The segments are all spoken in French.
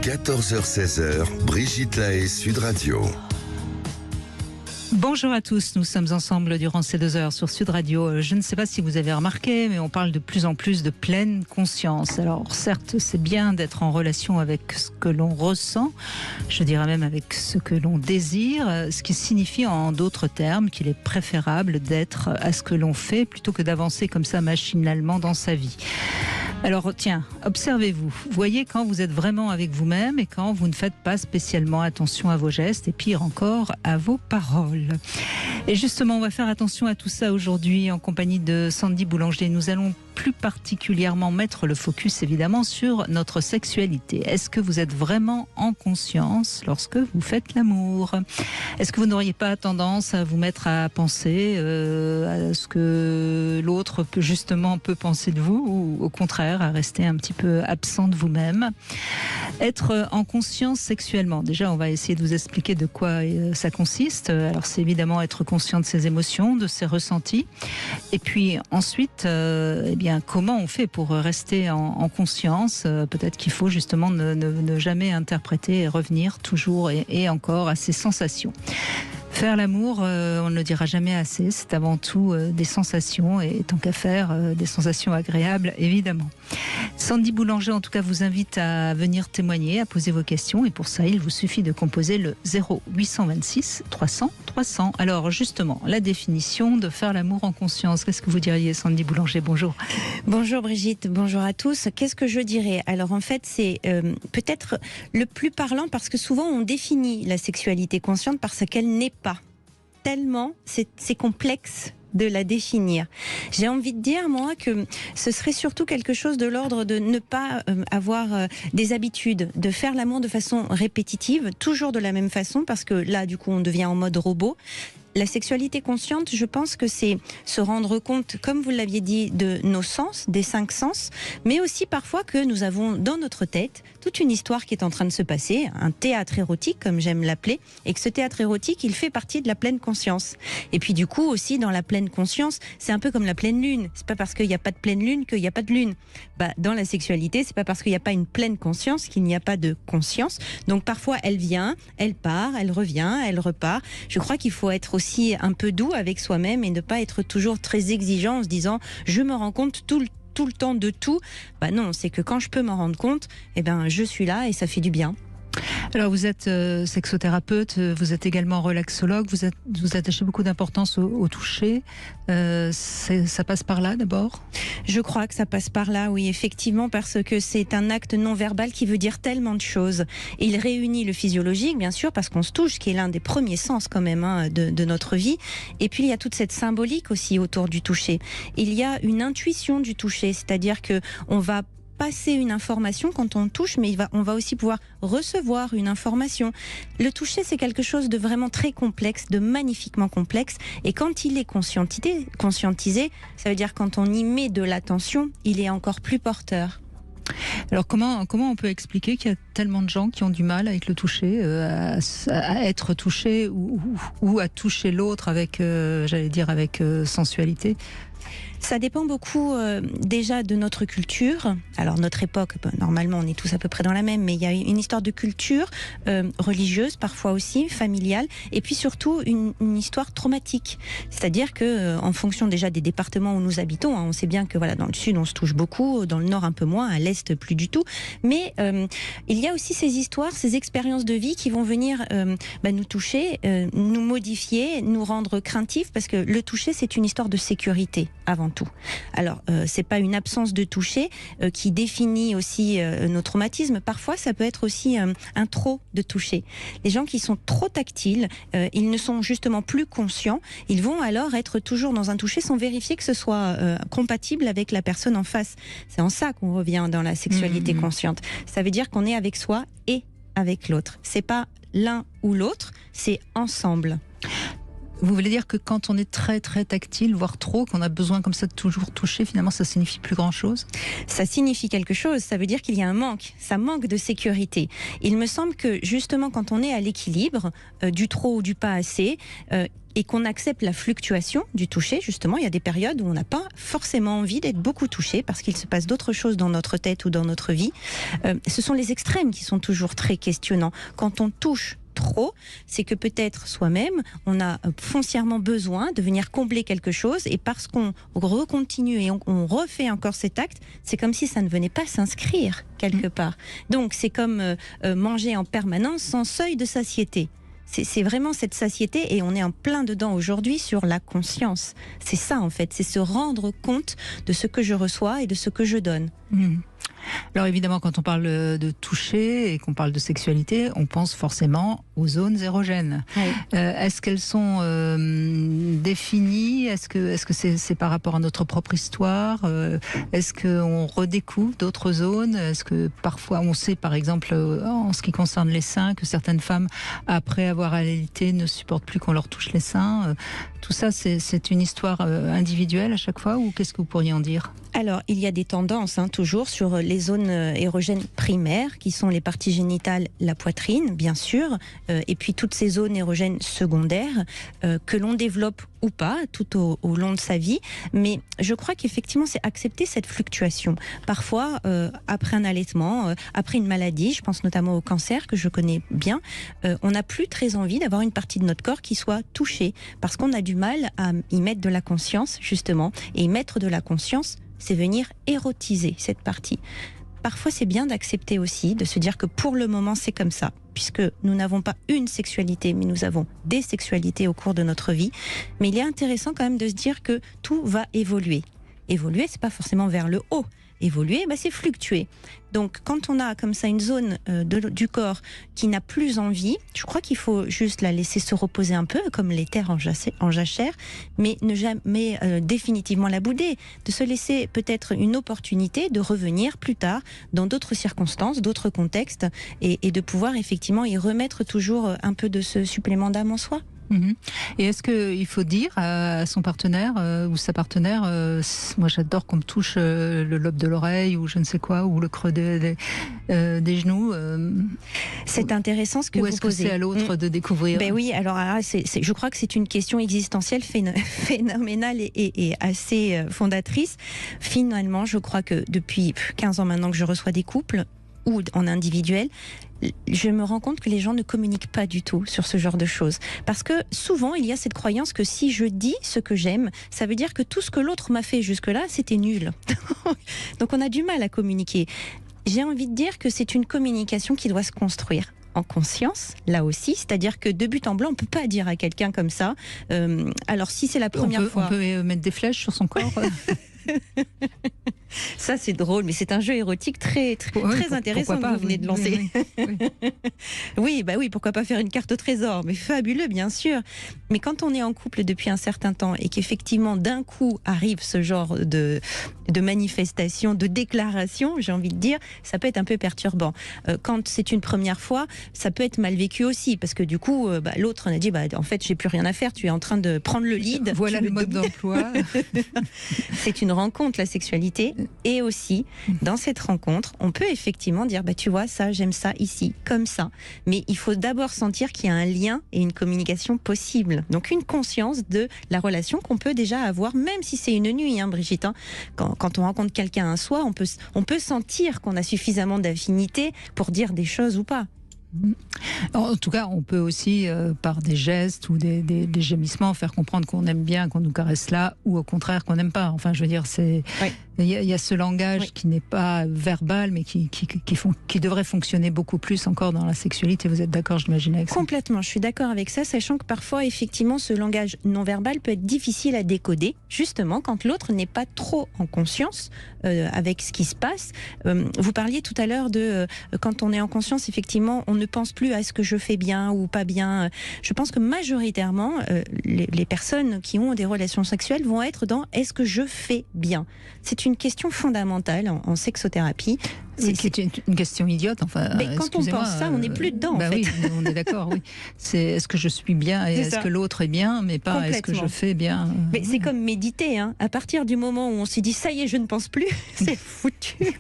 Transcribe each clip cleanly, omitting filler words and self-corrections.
14h-16h, Brigitte Lahaie, Sud Radio. Bonjour à tous, nous sommes ensemble durant ces 2 heures sur Sud Radio. Je ne sais pas si vous avez remarqué, mais on parle de plus en plus de pleine conscience. Alors certes, c'est bien d'être en relation avec ce que l'on ressent, je dirais même avec ce que l'on désire, ce qui signifie en d'autres termes qu'il est préférable d'être à ce que l'on fait plutôt que d'avancer comme ça machinalement dans sa vie. Alors tiens, observez-vous, voyez quand vous êtes vraiment avec vous-même et quand vous ne faites pas spécialement attention à vos gestes et pire encore à vos paroles. Et justement, on va faire attention à tout ça aujourd'hui en compagnie de Sandy Boulanger. Nous allons plus particulièrement mettre le focus évidemment sur notre sexualité. Est-ce que vous êtes vraiment en conscience lorsque vous faites l'amour ? Est-ce que vous n'auriez pas tendance à vous mettre à penser à ce que l'autre peut penser de vous ou au contraire à rester un petit peu absent de vous-même ? Être en conscience sexuellement. Déjà, on va essayer de vous expliquer de quoi ça consiste. Alors, c'est évidemment être conscient de ses émotions, de ses ressentis. Et puis ensuite, comment on fait pour rester en conscience ? Peut-être qu'il faut justement ne jamais interpréter et revenir toujours et encore à ses sensations. Faire l'amour, on ne le dira jamais assez, c'est avant tout des sensations et tant qu'à faire, des sensations agréables évidemment. Sandy Boulanger en tout cas vous invite à venir témoigner, à poser vos questions et pour ça il vous suffit de composer le 0826 300 300. Alors justement, la définition de faire l'amour en conscience, qu'est-ce que vous diriez Sandy Boulanger ? Bonjour. Bonjour Brigitte, bonjour à tous. Qu'est-ce que je dirais ? Alors en fait c'est peut-être le plus parlant parce que souvent on définit la sexualité consciente par ce qu'elle n'est pas. Tellement c'est complexe de la définir. J'ai envie de dire, moi, que ce serait surtout quelque chose de l'ordre de ne pas avoir des habitudes, de faire l'amour de façon répétitive, toujours de la même façon, parce que là, du coup, on devient en mode robot. La sexualité consciente, je pense que c'est se rendre compte, comme vous l'aviez dit, de nos sens, des 5 sens, mais aussi parfois que nous avons dans notre tête toute une histoire qui est en train de se passer, un théâtre érotique, comme j'aime l'appeler, et que ce théâtre érotique, il fait partie de la pleine conscience. Et puis du coup, aussi, dans la pleine conscience, c'est un peu comme la pleine lune. C'est pas parce qu'il n'y a pas de pleine lune qu'il n'y a pas de lune. Dans la sexualité, c'est pas parce qu'il n'y a pas une pleine conscience qu'il n'y a pas de conscience. Donc parfois, elle vient, elle part, elle revient, elle repart. Je crois qu'il faut être aussi un peu doux avec soi-même et ne pas être toujours très exigeant en se disant je me rends compte tout le temps de tout. Non, c'est que quand je peux m'en rendre compte, je suis là et ça fait du bien. Alors vous êtes sexothérapeute, vous êtes également relaxologue, vous attachez beaucoup d'importance au toucher. Ça passe par là d'abord ? Je crois que ça passe par là, oui, effectivement, parce que c'est un acte non-verbal qui veut dire tellement de choses. Et il réunit le physiologique, bien sûr, parce qu'on se touche, qui est l'un des premiers sens quand même de notre vie. Et puis il y a toute cette symbolique aussi autour du toucher. Il y a une intuition du toucher, c'est-à-dire que on va passer une information quand on touche, mais on va aussi pouvoir recevoir une information. Le toucher, c'est quelque chose de vraiment très complexe, de magnifiquement complexe, et quand il est conscientisé, ça veut dire quand on y met de l'attention, il est encore plus porteur. Alors comment on peut expliquer qu'il y a tellement de gens qui ont du mal avec le toucher, à être touché ou à toucher l'autre avec, avec sensualité ? Ça dépend beaucoup déjà de notre culture. Alors notre époque, normalement on est tous à peu près dans la même, mais il y a une histoire de culture religieuse, parfois aussi familiale, et puis surtout une histoire traumatique. C'est-à-dire que en fonction déjà des départements où nous habitons, on sait bien que dans le sud on se touche beaucoup, dans le nord un peu moins, à l'est plus du tout. Mais il y a aussi ces histoires, ces expériences de vie qui vont venir nous toucher, nous modifier, nous rendre craintifs, parce que le toucher c'est une histoire de sécurité avant tout. Alors, c'est pas une absence de toucher qui définit aussi nos traumatismes. Parfois, ça peut être aussi un trop de toucher. Les gens qui sont trop tactiles, ils ne sont justement plus conscients. Ils vont alors être toujours dans un toucher sans vérifier que ce soit compatible avec la personne en face. C'est en ça qu'on revient dans la sexualité consciente. Ça veut dire qu'on est avec soi et avec l'autre. C'est pas l'un ou l'autre, c'est ensemble. Vous voulez dire que quand on est très très tactile, voire trop, qu'on a besoin comme ça de toujours toucher, finalement ça signifie plus grand chose ? Ça signifie quelque chose, ça veut dire qu'il y a un manque, ça manque de sécurité. Il me semble que justement quand on est à l'équilibre, du trop ou du pas assez, et qu'on accepte la fluctuation du toucher. Justement, il y a des périodes où on n'a pas forcément envie d'être beaucoup touché parce qu'il se passe d'autres choses dans notre tête ou dans notre vie. Ce sont les extrêmes qui sont toujours très questionnants. Quand on touche trop, c'est que peut-être soi-même, on a foncièrement besoin de venir combler quelque chose, et parce qu'on recontinue et on refait encore cet acte, c'est comme si ça ne venait pas s'inscrire quelque part. Donc c'est comme manger en permanence sans seuil de satiété. C'est vraiment cette satiété, et on est en plein dedans aujourd'hui sur la conscience. C'est ça en fait, c'est se rendre compte de ce que je reçois et de ce que je donne. Alors évidemment, quand on parle de toucher et qu'on parle de sexualité, on pense forcément aux zones érogènes. Oui. Est-ce qu'elles sont définies? Est-ce que c'est par rapport à notre propre histoire? Est-ce qu'on redécouvre d'autres zones? Est-ce que parfois on sait, par exemple, en ce qui concerne les seins, que certaines femmes, après avoir allaité, ne supportent plus qu'on leur touche les seins? Tout ça, c'est une histoire individuelle à chaque fois, ou qu'est-ce que vous pourriez en dire? Alors, il y a des tendances, toujours sur les zones érogènes primaires, qui sont les parties génitales, la poitrine, bien sûr, et puis toutes ces zones érogènes secondaires, que l'on développe ou pas tout au long de sa vie. Mais je crois qu'effectivement, c'est accepter cette fluctuation. Parfois, après un allaitement, après une maladie, je pense notamment au cancer, que je connais bien, on n'a plus très envie d'avoir une partie de notre corps qui soit touchée, parce qu'on a du mal à y mettre de la conscience, justement. Et y mettre de la conscience, c'est venir érotiser cette partie. Parfois, c'est bien d'accepter aussi, de se dire que pour le moment, c'est comme ça, puisque nous n'avons pas une sexualité, mais nous avons des sexualités au cours de notre vie. Mais il est intéressant quand même de se dire que tout va évoluer. Évoluer, c'est pas forcément vers le haut. Évoluer, c'est fluctuer. Donc, quand on a comme ça une zone du corps qui n'a plus envie, je crois qu'il faut juste la laisser se reposer un peu, comme les terres en jachère, mais ne jamais définitivement la bouder, de se laisser peut-être une opportunité de revenir plus tard dans d'autres circonstances, d'autres contextes, et de pouvoir effectivement y remettre toujours un peu de ce supplément d'âme en soi. Et est-ce qu'il faut dire à son partenaire ou sa partenaire, moi j'adore qu'on me touche le lobe de l'oreille ou je ne sais quoi, ou le creux des genoux, c'est intéressant ce que vous posez. Ou est-ce que c'est à l'autre de découvrir? Oui, alors je crois que c'est une question existentielle phénoménale et assez fondatrice. Finalement, je crois que depuis 15 ans maintenant que je reçois des couples, ou en individuel, je me rends compte que les gens ne communiquent pas du tout sur ce genre de choses. Parce que souvent, il y a cette croyance que si je dis ce que j'aime, ça veut dire que tout ce que l'autre m'a fait jusque-là, c'était nul. Donc on a du mal à communiquer. J'ai envie de dire que c'est une communication qui doit se construire en conscience, là aussi, c'est-à-dire que de but en blanc, on ne peut pas dire à quelqu'un comme ça. Alors si c'est la première fois... On peut mettre des flèches sur son corps Ça, c'est drôle, mais c'est un jeu érotique très intéressant que vous venez de lancer. Oui, pourquoi pas faire une carte au trésor, mais fabuleux, bien sûr. Mais quand on est en couple depuis un certain temps et qu'effectivement, d'un coup, arrive ce genre de manifestation, de déclaration, j'ai envie de dire, ça peut être un peu perturbant. Quand c'est une première fois, ça peut être mal vécu aussi, parce que du coup, l'autre, on a dit, en fait, j'ai plus rien à faire, tu es en train de prendre le lead. Voilà le mode d'emploi. C'est une rencontre, la sexualité, et aussi, dans cette rencontre, on peut effectivement dire, tu vois, ça, j'aime ça ici, comme ça. Mais il faut d'abord sentir qu'il y a un lien et une communication possible. Donc, une conscience de la relation qu'on peut déjà avoir, même si c'est une nuit, Brigitte. Quand on rencontre quelqu'un un soir, on peut sentir qu'on a suffisamment d'affinité pour dire des choses ou pas. En tout cas, on peut aussi, par des gestes ou des gémissements, faire comprendre qu'on aime bien, qu'on nous caresse là, ou au contraire qu'on n'aime pas. Enfin, je veux dire, il y a ce langage qui n'est pas verbal, mais qui devrait fonctionner beaucoup plus encore dans la sexualité. Vous êtes d'accord, j'imagine, avec ça? Complètement, je suis d'accord avec ça, sachant que parfois, effectivement, ce langage non-verbal peut être difficile à décoder, justement, quand l'autre n'est pas trop en conscience avec ce qui se passe. Vous parliez tout à l'heure de quand on est en conscience, effectivement, on ne pense plus à ce que je fais bien ou pas bien. Je pense que majoritairement, les personnes qui ont des relations sexuelles vont être dans « est-ce que je fais bien ?» C'est une question fondamentale en sexothérapie. C'est une question idiote. Enfin, mais quand on pense ça, on n'est plus dedans. En fait. Oui, on est d'accord. Oui. C'est est-ce que je suis bien et est-ce que l'autre est bien, mais pas est-ce que je fais bien. Mais c'est comme méditer. À partir du moment où on s'est dit ça y est, je ne pense plus, c'est foutu.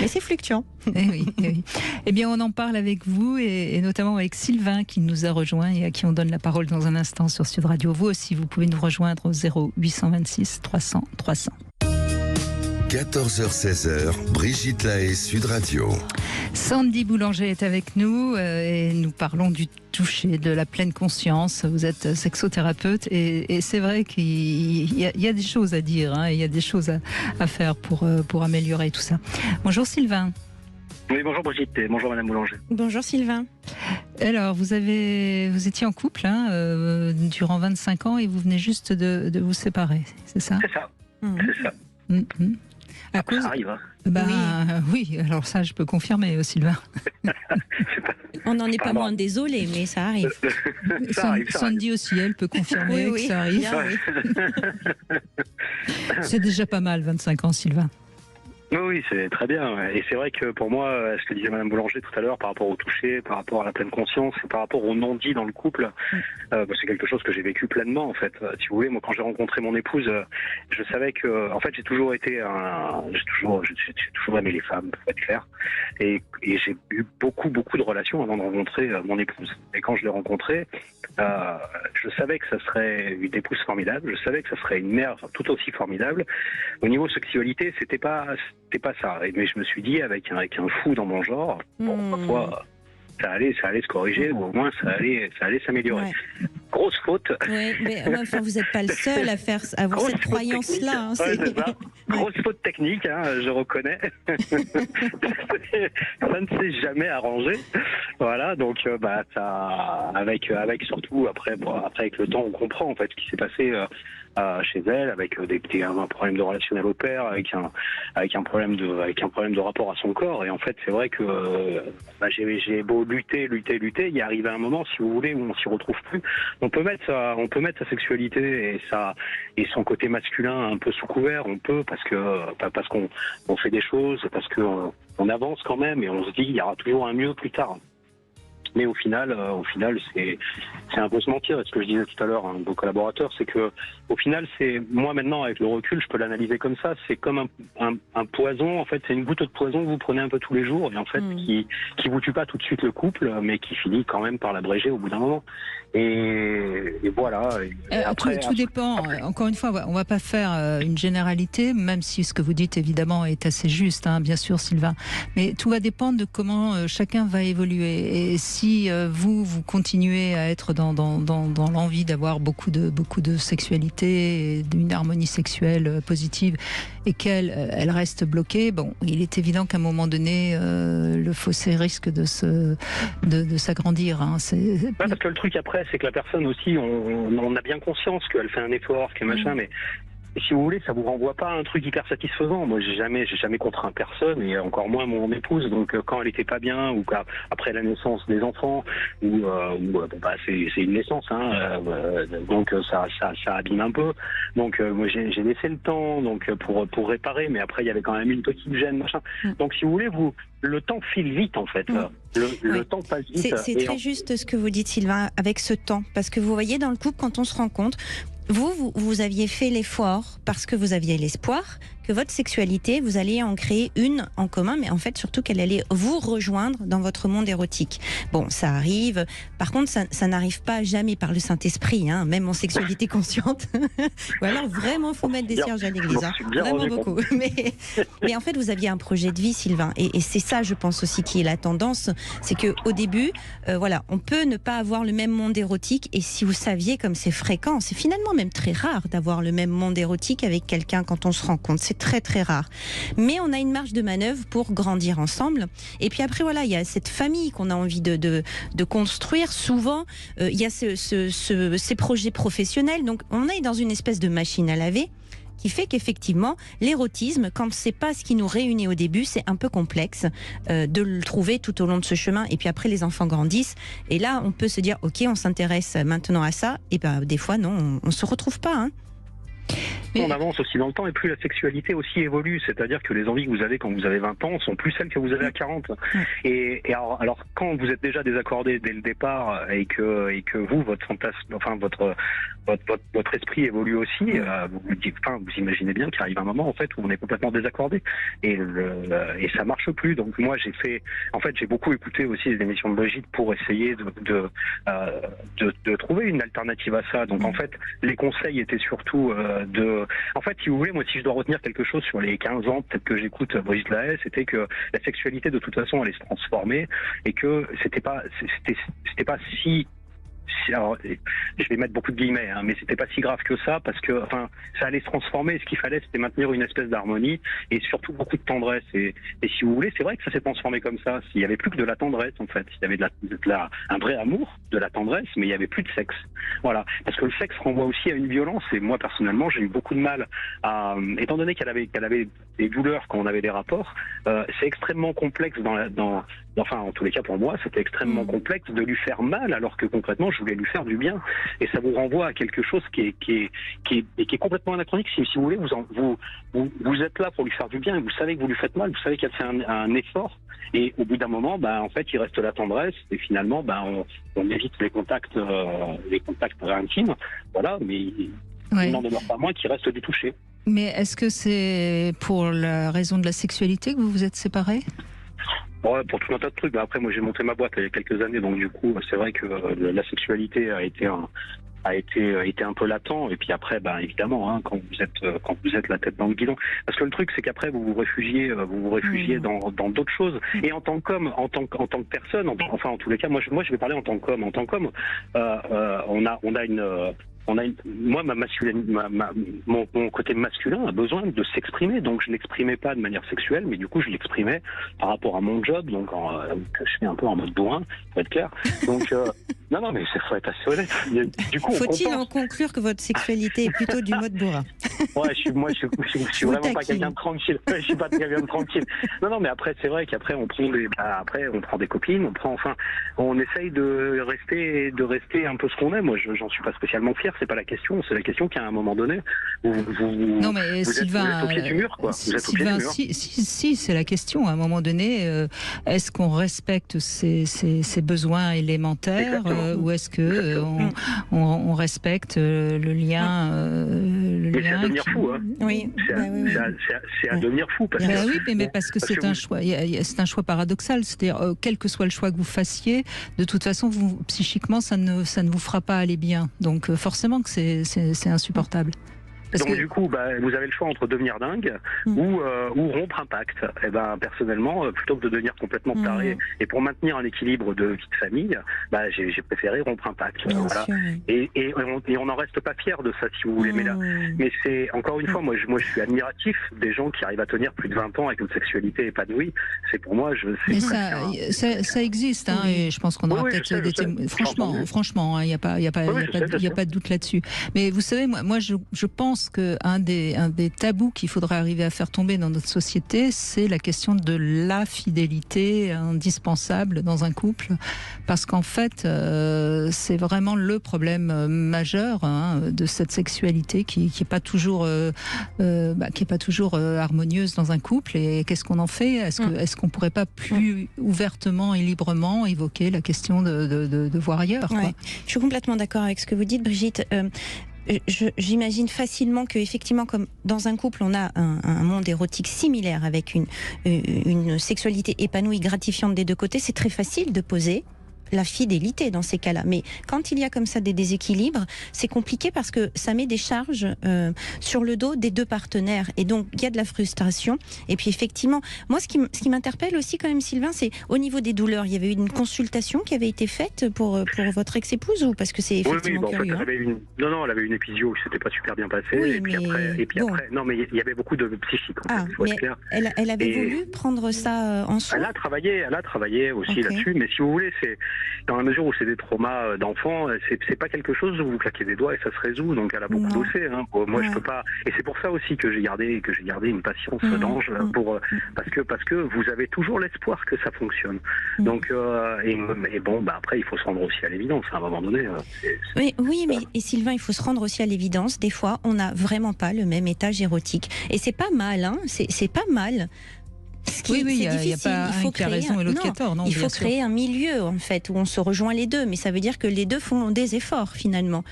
Mais c'est fluctuant. Eh oui, eh oui. Eh bien, on en parle avec vous et notamment avec Sylvain qui nous a rejoint et à qui on donne la parole dans un instant sur Sud Radio. Vous aussi, vous pouvez nous rejoindre au 0826 300 300. 14h-16h, Brigitte Lahaie, Sud Radio. Sandy Boulanger est avec nous et nous parlons du toucher, de la pleine conscience. Vous êtes sexothérapeute et c'est vrai qu'il y a des choses à dire, hein, il y a des choses à faire pour améliorer tout ça. Bonjour Sylvain. Oui, bonjour Brigitte et bonjour Madame Boulanger. Bonjour Sylvain. Alors, vous étiez en couple durant 25 ans et vous venez juste de vous séparer, c'est ça ? C'est ça, c'est ça. À cause... Ça arrive, hein. Oui, alors ça je peux confirmer Sylvain. On n'en est pas moins désolé, mais ça arrive. Ça arrive. Sandy aussi, elle peut confirmer que ça arrive. Bien, oui. C'est déjà pas mal, 25 ans Sylvain. Oui, c'est très bien. Et c'est vrai que pour moi, ce que disait Madame Boulanger tout à l'heure, par rapport au toucher, par rapport à la pleine conscience, et par rapport au non-dit dans le couple, c'est quelque chose que j'ai vécu pleinement en fait. Si vous voulez, moi quand j'ai rencontré mon épouse, je savais que, en fait, j'ai toujours aimé les femmes, pour être clair. Et j'ai eu beaucoup de relations avant de rencontrer mon épouse. Et quand je l'ai rencontrée, je savais que ça serait une épouse formidable. Je savais que ça serait une mère tout aussi formidable. Au niveau sexualité, c'était pas ça. Mais je me suis dit, avec un fou dans mon genre, parfois, ça allait se corriger, ou au moins ça allait s'améliorer. Ouais. Grosse faute. Oui, mais enfin, vous n'êtes pas le seul à avoir cette croyance-là. Hein, c'est ça. Grosse faute technique, hein, je reconnais. Ça ne s'est jamais arrangé. Voilà, donc ça, avec surtout après avec le temps, on comprend en fait ce qui s'est passé chez elle, avec un problème de relationnel au père, avec un problème de rapport à son corps. Et en fait, c'est vrai que j'ai beau lutter, il y arrive un moment, si vous voulez, où on s'y retrouve plus. On peut mettre sa sexualité et son côté masculin un peu sous couvert. On peut parce qu'on fait des choses, parce qu'on avance quand même et on se dit il y aura toujours un mieux plus tard. Mais au final, c'est un peu se mentir. Et ce que je disais tout à l'heure à un de vos collaborateurs, c'est que au final, c'est moi maintenant avec le recul, je peux l'analyser comme ça. C'est comme un poison. En fait, c'est une goutte de poison que vous prenez un peu tous les jours et en fait qui vous tue pas tout de suite le couple, mais qui finit quand même par l'abréger au bout d'un moment. Et voilà. Et après, tout dépend. Encore une fois, on va pas faire une généralité, même si ce que vous dites évidemment est assez juste, hein, bien sûr, Sylvain. Mais tout va dépendre de comment chacun va évoluer. Et si vous continuez à être dans l'envie d'avoir beaucoup de sexualité, et d'une harmonie sexuelle positive, et qu'elle reste bloquée, bon, il est évident qu'à un moment donné, le fossé risque de s'agrandir. Hein. Parce que le truc après, c'est que la personne aussi, on a bien conscience qu'elle fait un effort, que machin, mais si vous voulez, ça vous renvoie pas à un truc hyper satisfaisant. Moi, j'ai jamais contraint personne, et encore moins mon épouse. Donc, quand elle était pas bien, ou après la naissance des enfants, c'est une naissance, hein. Donc ça abîme un peu. Donc, moi, j'ai laissé le temps, donc pour réparer. Mais après, il y avait quand même une petite gêne, machin. Donc, si vous voulez, le temps file vite, en fait. Le temps passe vite. C'est très juste ce que vous dites, Sylvain, avec ce temps, parce que vous voyez, dans le couple, quand on se rencontre. Vous aviez fait l'effort parce que vous aviez l'espoir que votre sexualité, vous alliez en créer une en commun, mais en fait surtout qu'elle allait vous rejoindre dans votre monde érotique. Bon, ça arrive. Par contre, ça n'arrive pas jamais par le Saint-Esprit, hein, même en sexualité consciente. Ou alors vraiment, faut mettre des cierges à l'église, hein, vraiment beaucoup. Mais en fait, vous aviez un projet de vie, Sylvain, et c'est ça, je pense aussi, qui est la tendance, c'est que au début, on peut ne pas avoir le même monde érotique, et si vous saviez comme c'est fréquent, c'est finalement même très rare d'avoir le même monde érotique avec quelqu'un quand on se rencontre. C'est très très rare. Mais on a une marge de manœuvre pour grandir ensemble. Et puis après, il y a cette famille qu'on a envie de construire. Souvent, il y a ces projets professionnels. Donc, on est dans une espèce de machine à laver qui fait qu'effectivement, l'érotisme, quand c'est pas ce qui nous réunit au début, c'est un peu complexe de le trouver tout au long de ce chemin. Et puis après, les enfants grandissent. Et là, on peut se dire, ok, on s'intéresse maintenant à ça. Et des fois, non, on se retrouve pas. Hein. plus on avance aussi dans le temps et plus la sexualité aussi évolue. C'est-à-dire que les envies que vous avez quand vous avez 20 ans sont plus celles que vous avez à 40. Et alors quand vous êtes déjà désaccordé dès le départ et que vous, votre fantasme, enfin votre esprit évolue aussi, vous imaginez bien qu'il arrive un moment en fait où on est complètement désaccordé et ça marche plus. Donc moi j'ai beaucoup écouté aussi les émissions de Brigitte pour essayer de trouver une alternative à ça. Donc en fait les conseils étaient surtout en fait, si vous voulez, moi si je dois retenir quelque chose sur les 15 ans peut-être que j'écoute Brigitte Lahaie, c'était que la sexualité de toute façon allait se transformer et que c'était pas si, alors, je vais mettre beaucoup de guillemets, mais c'était pas si grave que ça parce que, ça allait se transformer. Ce qu'il fallait, c'était maintenir une espèce d'harmonie et surtout beaucoup de tendresse. Et si vous voulez, c'est vrai que ça s'est transformé comme ça. Il y avait plus que de la tendresse en fait. Il y avait un vrai amour, de la tendresse, mais il y avait plus de sexe. Voilà, parce que le sexe renvoie aussi à une violence. Et moi personnellement, j'ai eu beaucoup de mal étant donné qu'elle avait des douleurs quand on avait des rapports. C'est extrêmement complexe en tous les cas pour moi, c'était extrêmement complexe de lui faire mal alors que concrètement je voulais lui faire du bien. Et ça vous renvoie à quelque chose qui est complètement anachronique. Si vous voulez, vous êtes là pour lui faire du bien et vous savez que vous lui faites mal, vous savez qu'elle fait un effort. Et au bout d'un moment, en fait, il reste la tendresse et finalement, on évite les contacts intimes. Voilà, mais il n'en demeure pas moins qu'il reste du toucher. Mais est-ce que c'est pour la raison de la sexualité que vous vous êtes séparés ? Ouais, pour tout un tas de trucs. Après, moi, j'ai monté ma boîte il y a quelques années, donc du coup, c'est vrai que la sexualité a été un peu latent. Et puis après, évidemment, quand vous êtes la tête dans le guidon, parce que le truc, c'est qu'après vous vous réfugiez dans d'autres choses. Et en tant qu'homme, en tant que personne, en tous les cas, moi, je vais parler en tant qu'homme. En tant qu'homme, mon côté masculin a besoin de s'exprimer, donc je l'exprimais pas de manière sexuelle, mais du coup je l'exprimais par rapport à mon job, donc que je fais un peu en mode bourrin, pour être clair. Donc non, mais il faut être assez honnête. Du coup, faut-il en conclure que votre sexualité est plutôt du mode bourrin? Ouais, je suis vraiment pas quelqu'un de tranquille. Je suis pas quelqu'un de tranquille. Non, mais après c'est vrai qu'après on prend des copines, on essaye de rester un peu ce qu'on est. Moi, j'en suis pas spécialement fier. C'est pas la question. C'est la question qu'à un moment donné, non, mais Sylvain, êtes au pied du mur, quoi. Vous êtes au pied du mur. Si, c'est la question. À un moment donné, est-ce qu'on respecte ses besoins élémentaires ou est-ce que on respecte le lien mais c'est à devenir fou, hein. Oui. C'est à devenir fou parce que. Oui, mais parce que c'est un choix. C'est un choix paradoxal. C'est-à-dire, quel que soit le choix que vous fassiez, de toute façon, psychiquement, ça ne vous fera pas aller bien. Donc, forcément que c'est insupportable. Du coup, vous avez le choix entre devenir dingue ou rompre un pacte. Et personnellement, plutôt que de devenir complètement taré et pour maintenir un équilibre de vie de famille, j'ai préféré rompre un pacte. Voilà. Et on n'en reste pas fier de ça, si vous voulez. Mais c'est encore une fois, moi, je suis admiratif des gens qui arrivent à tenir plus de 20 ans avec une sexualité épanouie. C'est pour moi, mais ça existe, hein, et je pense qu'on aura peut-être des témoins. Franchement, il n'y a pas de doute là-dessus. Mais vous savez, moi, je pense qu'un des tabous qu'il faudrait arriver à faire tomber dans notre société, c'est la question de la fidélité indispensable dans un couple, parce qu'en fait, c'est vraiment le problème majeur de cette sexualité qui est pas toujours harmonieuse dans un couple. Et qu'est-ce qu'on en fait ? Est-ce qu'on pourrait pas plus ouvertement et librement évoquer la question de voir ailleurs, quoi ? Je suis complètement d'accord avec ce que vous dites, Brigitte. J'imagine facilement que, effectivement, comme dans un couple, on a un monde érotique similaire avec une sexualité épanouie, gratifiante des deux côtés, c'est très facile de poser la fidélité dans ces cas-là. Mais quand il y a comme ça des déséquilibres, c'est compliqué parce que ça met des charges sur le dos des deux partenaires. Et donc, il y a de la frustration. Et puis, effectivement, moi, ce qui m'interpelle aussi quand même, Sylvain, c'est au niveau des douleurs. Il y avait eu une consultation qui avait été faite pour votre ex-épouse ou parce que c'est effectivement curieux. En fait, elle avait une épisio qui s'était pas super bien passée. Oui, et puis après, non, mais il y avait beaucoup de psychique. En fait, faut être clair. Elle avait voulu prendre ça en soin. Elle a travaillé aussi là-dessus. Mais si vous voulez, dans la mesure où c'est des traumas d'enfants, c'est pas quelque chose où vous claquez des doigts et ça se résout. Donc elle a beaucoup bossé. Hein. Moi je peux pas. Et c'est pour ça aussi que j'ai gardé une patience d'ange parce que vous avez toujours l'espoir que ça fonctionne. Donc et bon après il faut se rendre aussi à l'évidence à un moment donné. Oui, mais et Sylvain, il faut se rendre aussi à l'évidence. Des fois, on n'a vraiment pas le même étage érotique et c'est pas mal. Hein. C'est pas mal. Oui, il n'y a pas un qui a raison et l'autre qui a tort. Non, il faut créer un milieu, en fait, où on se rejoint les deux. Mais ça veut dire que les deux font des efforts, finalement.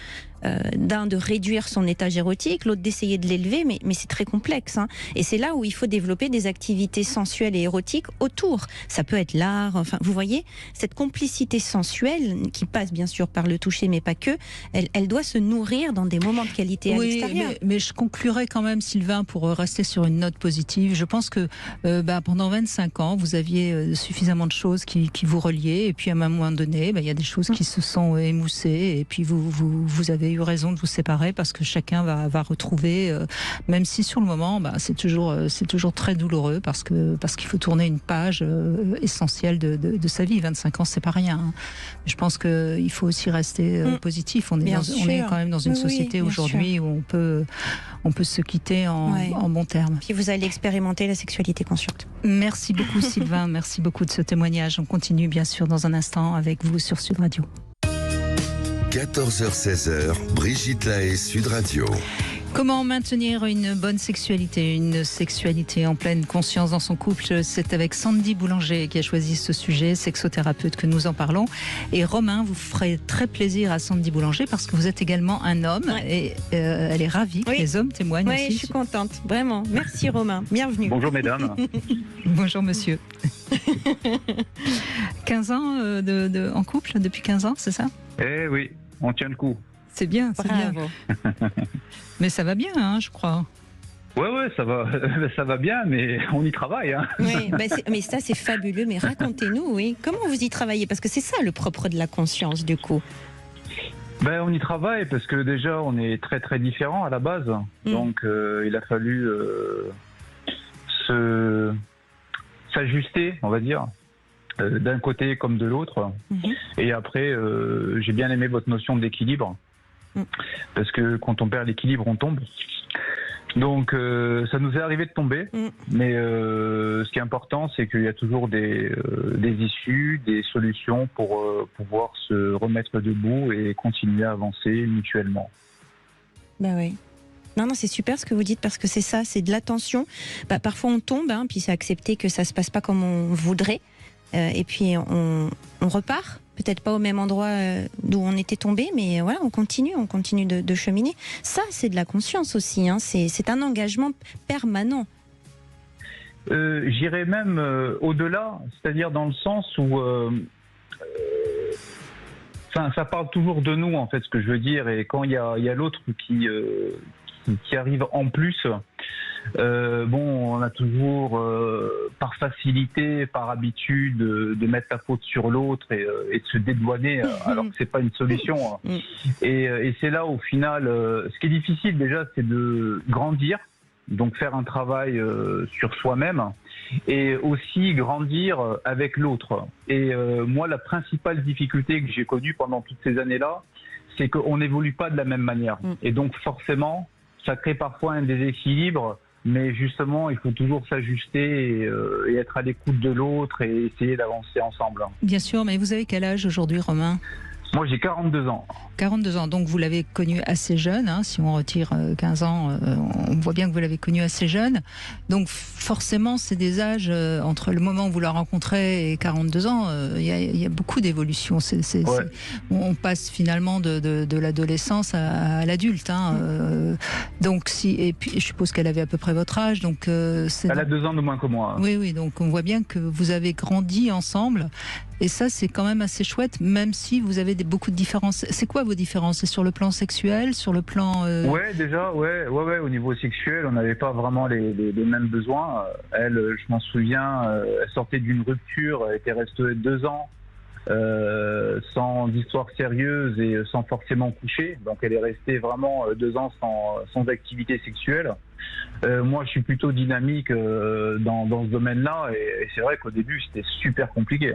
D'un de réduire son étage érotique, l'autre d'essayer de l'élever, mais c'est très complexe. Hein. Et c'est là où il faut développer des activités sensuelles et érotiques autour. Ça peut être l'art, enfin, vous voyez, cette complicité sensuelle, qui passe bien sûr par le toucher, mais pas que, elle doit se nourrir dans des moments de qualité à l'extérieur. Mais je conclurai quand même, Sylvain, pour rester sur une note positive. Je pense que pendant 25 ans, vous aviez suffisamment de choses qui vous reliaient, et puis à un moment donné, il y a des choses qui se sont émoussées, et puis vous avez eu raison de vous séparer parce que chacun va retrouver, même si sur le moment, c'est toujours très douloureux parce qu'il faut tourner une page essentielle de sa vie. 25 ans, c'est pas rien. Hein. Je pense qu'il faut aussi rester positif. On est quand même dans une société aujourd'hui où on peut se quitter en bons termes. Puis vous allez expérimenter la sexualité consciente. Merci beaucoup Sylvain, merci beaucoup de ce témoignage. On continue bien sûr dans un instant avec vous sur Sud Radio. 14h-16h, Brigitte Lahaie, Sud Radio. Comment maintenir une bonne sexualité, une sexualité en pleine conscience dans son couple? C'est avec Sandy Boulanger qui a choisi ce sujet, sexothérapeute, que nous en parlons. Et Romain, vous ferez très plaisir à Sandy Boulanger parce que vous êtes également un homme et elle est ravie que les hommes témoignent aussi. Oui, je suis contente, vraiment. Merci Romain, bienvenue. Bonjour mesdames. Bonjour monsieur. 15 ans en couple, depuis 15 ans, c'est ça? Eh oui, on tient le coup. C'est bien, c'est bien. Mais ça va bien, hein, je crois. Ouais, ça va bien, mais on y travaille. Hein. Oui, mais ça c'est fabuleux. Mais racontez-nous, oui, comment vous y travaillez? Parce que c'est ça le propre de la conscience, du coup. On y travaille parce que déjà on est très très différents à la base. Donc il a fallu s'ajuster, on va dire. D'un côté comme de l'autre. Et après, j'ai bien aimé votre notion d'équilibre. Parce que quand on perd l'équilibre, on tombe. Donc, ça nous est arrivé de tomber. Mais ce qui est important, c'est qu'il y a toujours des issues, des solutions pour pouvoir se remettre debout et continuer à avancer mutuellement. Oui. Non, c'est super ce que vous dites parce que c'est ça, c'est de l'attention. Parfois on tombe, puis c'est accepter que ça se passe pas comme on voudrait. Et puis on repart, peut-être pas au même endroit d'où on était tombé, mais voilà, on continue de cheminer. Ça, c'est de la conscience aussi, hein. C'est un engagement permanent. J'irais même au-delà, c'est-à-dire dans le sens où ça parle toujours de nous, en fait, ce que je veux dire, et quand il y a l'autre qui arrive en plus, on a toujours, par facilité, par habitude, de mettre la faute sur l'autre et de se dédouaner, alors que c'est pas une solution. Et c'est là, au final, ce qui est difficile déjà, c'est de grandir, donc faire un travail sur soi-même, et aussi grandir avec l'autre. Et moi, la principale difficulté que j'ai connue pendant toutes ces années-là, c'est qu'on n'évolue pas de la même manière. Et donc, forcément, ça crée parfois un déséquilibre, mais justement, il faut toujours s'ajuster et être à l'écoute de l'autre et essayer d'avancer ensemble. Bien sûr, mais vous avez quel âge aujourd'hui, Romain ? Moi, j'ai 42 ans. 42 ans, donc vous l'avez connu assez jeune, hein, si on retire 15 ans, on voit bien que vous l'avez connu assez jeune. Donc forcément, c'est des âges, entre le moment où vous la rencontrez et 42 ans, il y a beaucoup d'évolution. On passe finalement de l'adolescence à l'adulte. Hein, donc et puis je suppose qu'elle avait à peu près votre âge. Donc, elle a 2 ans de moins que moi. Oui, donc on voit bien que vous avez grandi ensemble. Et ça, c'est quand même assez chouette, même si vous avez beaucoup de différences. C'est quoi vos différences? C'est sur le plan sexuel, sur le plan... Ouais, déjà, ouais, au niveau sexuel, on n'avait pas vraiment les mêmes besoins. Elle, je m'en souviens, elle sortait d'une rupture, elle était restée 2 ans sans histoire sérieuse et sans forcément coucher. Donc elle est restée vraiment 2 ans sans activité sexuelle. Moi, je suis plutôt dynamique dans ce domaine-là, et c'est vrai qu'au début, c'était super compliqué.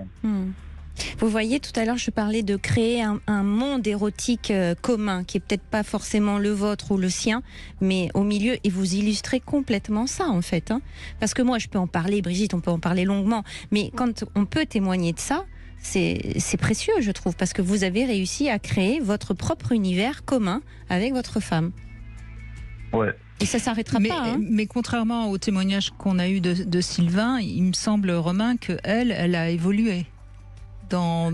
Vous voyez, tout à l'heure, je parlais de créer un monde érotique commun, qui est peut-être pas forcément le vôtre ou le sien, mais au milieu, et vous illustrez complètement ça, en fait. Hein. Parce que moi, je peux en parler, Brigitte, on peut en parler longuement, mais quand on peut témoigner de ça, c'est précieux, je trouve, parce que vous avez réussi à créer votre propre univers commun avec votre femme. Ouais. Et ça s'arrêtera pas. Hein. Mais contrairement au témoignage qu'on a eu de Sylvain, il me semble, Romain, qu'elle a évolué. En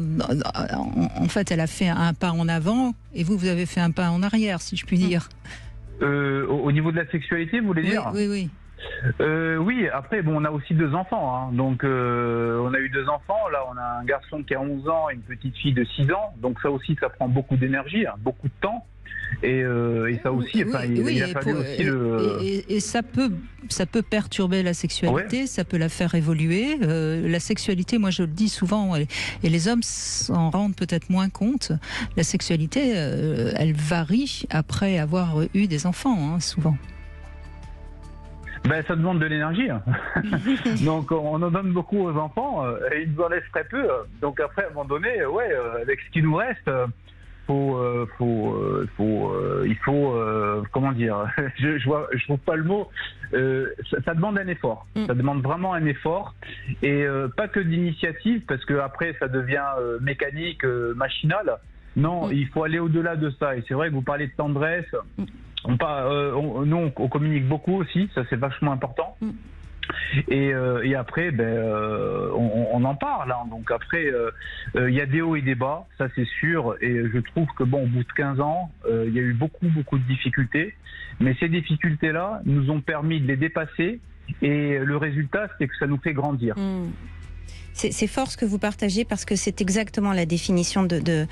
fait, elle a fait un pas en avant et vous avez fait un pas en arrière, si je puis dire. Au niveau de la sexualité, vous voulez dire ? Oui. Oui, après, bon, on a aussi 2 enfants. Hein. Donc, on a eu 2 enfants. Là, on a un garçon qui a 11 ans et une petite fille de 6 ans. Donc, ça aussi, ça prend beaucoup d'énergie, hein, beaucoup de temps. Et ça aussi, il a fallu aussi et ça peut perturber la sexualité, ça peut la faire évoluer. La sexualité, moi je le dis souvent, et les hommes s'en rendent peut-être moins compte, la sexualité, elle varie après avoir eu des enfants, hein, souvent. Ben, ça demande de l'énergie. Donc, on en donne beaucoup aux enfants et ils nous en laissent très peu. Donc, après, à un moment donné, avec ce qui nous reste, il faut comment dire, je trouve pas le mot. Ça demande un effort. Ça demande vraiment un effort et pas que d'initiative parce que après ça devient mécanique, machinal. Non, il faut aller au-delà de ça. Et c'est vrai que vous parlez de tendresse. Nous, on communique beaucoup aussi, ça c'est vachement important. Et après, on en parle. Hein. Donc après, il y a des hauts et des bas, ça c'est sûr. Et je trouve que au bout de 15 ans, il y a eu beaucoup de difficultés. Mais ces difficultés-là nous ont permis de les dépasser. Et le résultat, c'est que ça nous fait grandir. C'est fort ce que vous partagez parce que c'est exactement la définition de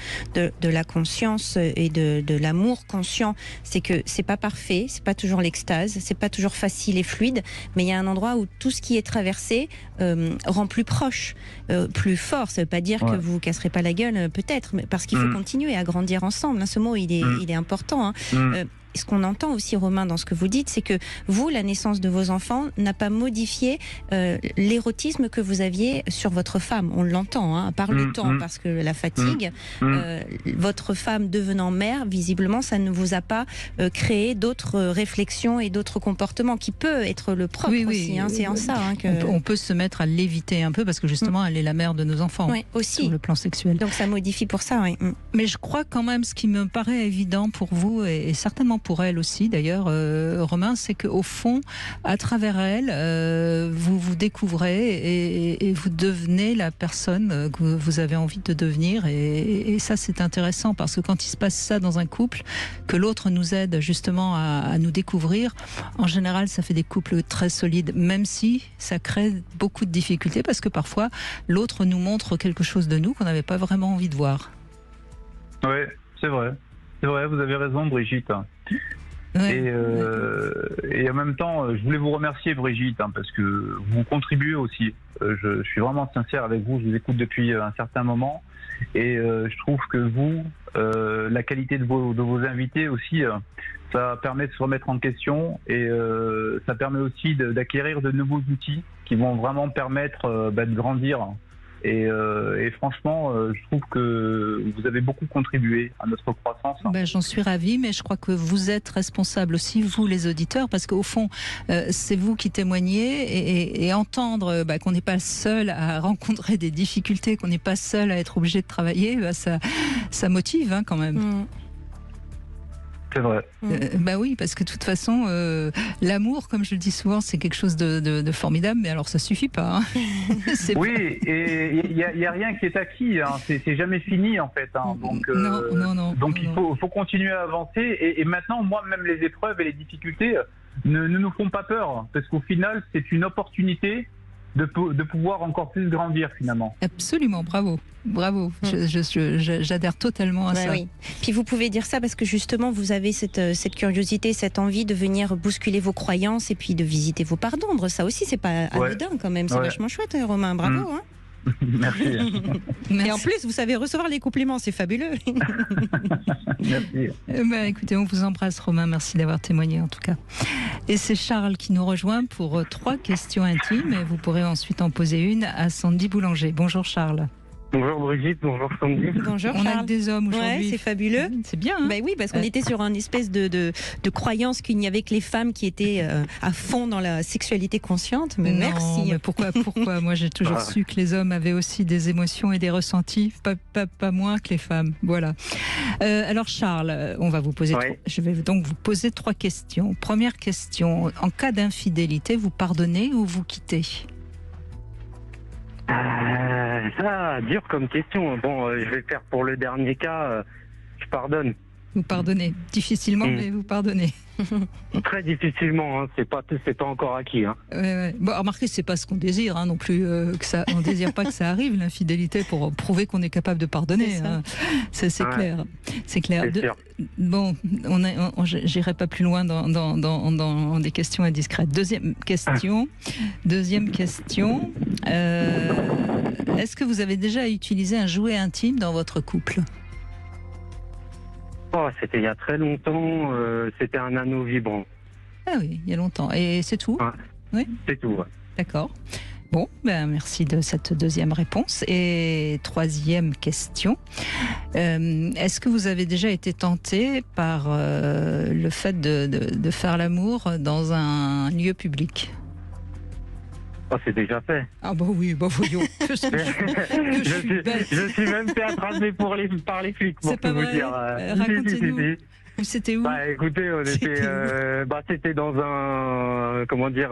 la conscience et de l'amour conscient. C'est que c'est pas parfait, c'est pas toujours l'extase, c'est pas toujours facile et fluide, mais il y a un endroit où tout ce qui est traversé rend plus proche, plus fort. Ça veut pas dire que vous casserez pas la gueule, peut-être, mais parce qu'il faut continuer à grandir ensemble. Hein. Ce mot, il est important. Hein. Ce qu'on entend aussi, Romain, dans ce que vous dites, c'est que vous, la naissance de vos enfants n'a pas modifié l'érotisme que vous aviez sur votre femme. On l'entend, hein, par le temps, parce que la fatigue, votre femme devenant mère, visiblement, ça ne vous a pas créé d'autres réflexions et d'autres comportements qui peut être le propre aussi. Hein, c'est en ça hein, que... On peut se mettre à l'éviter un peu parce que justement, elle est la mère de nos enfants aussi. Sur le plan sexuel. Donc ça modifie pour ça, oui. Mais je crois quand même, ce qui me paraît évident pour vous et certainement pour elle aussi d'ailleurs, Romain, c'est qu'au fond, à travers elle, vous vous découvrez et vous devenez la personne que vous avez envie de devenir et ça c'est intéressant parce que quand il se passe ça dans un couple, que l'autre nous aide justement à nous découvrir, en général ça fait des couples très solides, même si ça crée beaucoup de difficultés parce que parfois l'autre nous montre quelque chose de nous qu'on n'avait pas vraiment envie de voir. Oui, c'est vrai. C'est vrai, vous avez raison, Brigitte. Et en même temps, je voulais vous remercier, Brigitte, parce que vous contribuez aussi. Je suis vraiment sincère avec vous, je vous écoute depuis un certain moment. Et je trouve que vous, la qualité de vos invités aussi, ça permet de se remettre en question et ça permet aussi d'acquérir de nouveaux outils qui vont vraiment permettre de grandir. Et franchement, je trouve que vous avez beaucoup contribué à notre croissance. J'en suis ravie, mais je crois que vous êtes responsables aussi, vous les auditeurs, parce qu'au fond, c'est vous qui témoignez et entendre qu'on n'est pas seul à rencontrer des difficultés, qu'on n'est pas seul à être obligé de travailler, ça motive quand même. C'est vrai. Oui, parce que de toute façon, l'amour, comme je le dis souvent, c'est quelque chose de formidable, mais alors ça suffit pas. Hein. Oui, et il y a rien qui est acquis. Hein. C'est jamais fini en fait. Hein. Donc, donc il faut continuer à avancer. Et maintenant, moi, même les épreuves et les difficultés ne nous font pas peur, parce qu'au final, c'est une opportunité de pouvoir encore plus grandir finalement. Absolument, bravo. J'adhère totalement à ça. Oui. Puis vous pouvez dire ça parce que justement vous avez cette curiosité, cette envie de venir bousculer vos croyances et puis de visiter vos parts d'ombre. Ça aussi c'est pas anodin quand même, c'est vachement chouette, Romain, bravo. Hein. Merci. Et en plus vous savez recevoir les compliments, c'est fabuleux. Merci. Écoutez, on vous embrasse, Romain, merci d'avoir témoigné en tout cas. Et c'est Charles qui nous rejoint pour 3 questions intimes et vous pourrez ensuite en poser une à Sandy Boulanger. Bonjour Charles. Bonjour Brigitte, bonjour Sandy. Bonjour On a Charles. que des hommes Ouais, aujourd'hui. c'est fabuleux. C'est bien. Hein. Ben oui, parce qu'on était sur une espèce de croyance qu'il n'y avait que les femmes qui étaient à fond dans la sexualité consciente. Mais Non, merci. mais pourquoi Moi, j'ai toujours su que les hommes avaient aussi des émotions et des ressentis, pas moins que les femmes. Voilà. Alors Charles, on va vous poser. Ouais. Je vais donc vous poser 3 questions. Première question, en cas d'infidélité, vous pardonnez ou vous quittez? Ça, dur comme question. Bon, je vais faire pour le dernier cas, je pardonne. Vous pardonnez difficilement, mais vous pardonnez. Très difficilement, hein. C'est pas encore acquis. Hein. Ouais. Bon, remarquez, c'est pas ce qu'on désire non plus. Que ça, on désire pas que ça arrive l'infidélité pour prouver qu'on est capable de pardonner. C'est clair. C'est clair. C'est sûr. Bon, j'irai pas plus loin dans des questions indiscrètes. Deuxième question. Est-ce que vous avez déjà utilisé un jouet intime dans votre couple? Oh, c'était il y a très longtemps. C'était un anneau vibrant. Ah oui, il y a longtemps. Et c'est tout? Ouais. Oui. C'est tout. Ouais. D'accord. Bon, merci de cette deuxième réponse. Et troisième question. Est-ce que vous avez déjà été tenté par le fait de faire l'amour dans un lieu public? Oh, c'est déjà fait. Ah bah oui, bah voyons. Que je suis bête. Je suis même fait attraper par les flics, pour C'est pas tout vous vrai. dire. Racontez-nous. C'était où? Bah écoutez, on c'était dans un... Comment dire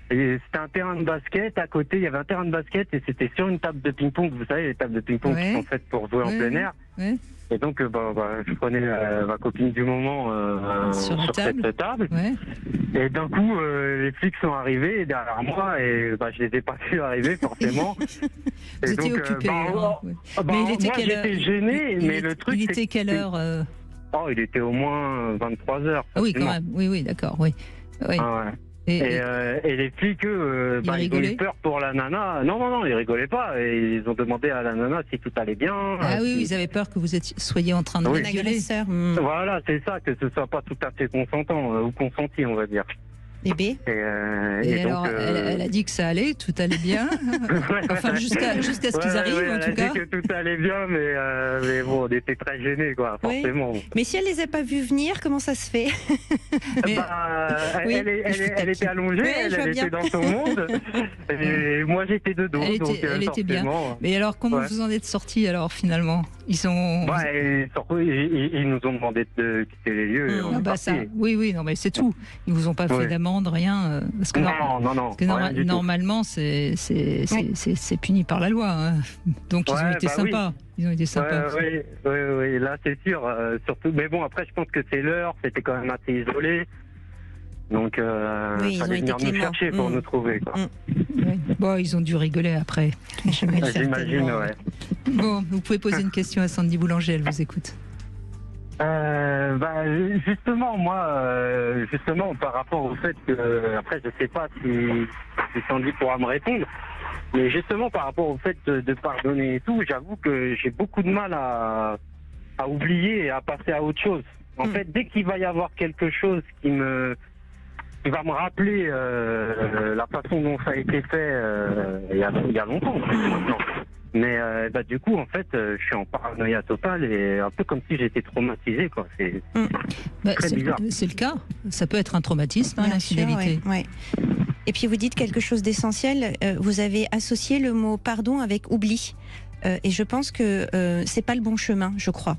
c'était un terrain de basket. À côté, il y avait un terrain de basket et c'était sur une table de ping-pong. Vous savez, les tables de ping-pong qui sont faites pour jouer en plein air. Ouais. Et donc, je prenais ma copine du moment sur cette table. Ouais. Et d'un coup, les flics sont arrivés derrière moi et je les ai pas vu arriver forcément. Vous étiez occupé. Mais il était moi, j'étais gêné, mais le truc. Il était quelle heure Oh, il était au moins 23h. Ah oui, quand même. Oui, d'accord. Oui. Ah ouais. Et les flics, eux, ils ont eu peur pour la nana. Non, ils rigolaient pas. Et ils ont demandé à la nana si tout allait bien. Ah oui, ils avaient peur que vous soyez en train de violer. Voilà, c'est ça, que ce soit pas tout à fait consentant ou consenti, on va dire. Bébé. Et alors, elle a dit que ça allait, tout allait bien. Enfin, jusqu'à ce qu'ils arrivent, en tout cas. Elle a dit que tout allait bien, mais bon, on était très gênés, quoi, forcément. Mais si elle les a pas vus venir, comment ça se fait? Elle était allongée, elle était dans son monde, et moi j'étais de dos. Elle était bien. Mais alors, comment vous en êtes sortis, alors, finalement? Ils nous ont demandé de quitter les lieux. Et on est parti. Oui, non, mais c'est tout. Ils vous ont pas fait d'amende, rien. Parce que normalement, c'est puni par la loi. Hein. Donc ils ont été sympas. Ils ont été sympas. Oui, là c'est sûr. Surtout, mais bon, après, je pense que c'est l'heure. C'était quand même assez isolé. Donc, il fallait venir nous chercher pour nous trouver. Quoi. Oui. Bon, ils ont dû rigoler après. J'imagine, ouais. Bon, vous pouvez poser une question à Sandy Boulanger, elle vous écoute. Justement, moi, par rapport au fait que, après, je sais pas si Sandy pourra me répondre, mais justement, par rapport au fait de pardonner et tout, j'avoue que j'ai beaucoup de mal à oublier et à passer à autre chose. En fait, dès qu'il va y avoir quelque chose qui va me rappeler la façon dont ça a été fait il y a longtemps maintenant. Mais du coup, en fait, je suis en paranoïa totale et un peu comme si j'étais traumatisé, quoi. C'est très bizarre. C'est le cas. Ça peut être un traumatisme, l'infidélité. Ouais. Et puis vous dites quelque chose d'essentiel. Vous avez associé le mot pardon avec oubli. Et je pense que c'est pas le bon chemin, je crois.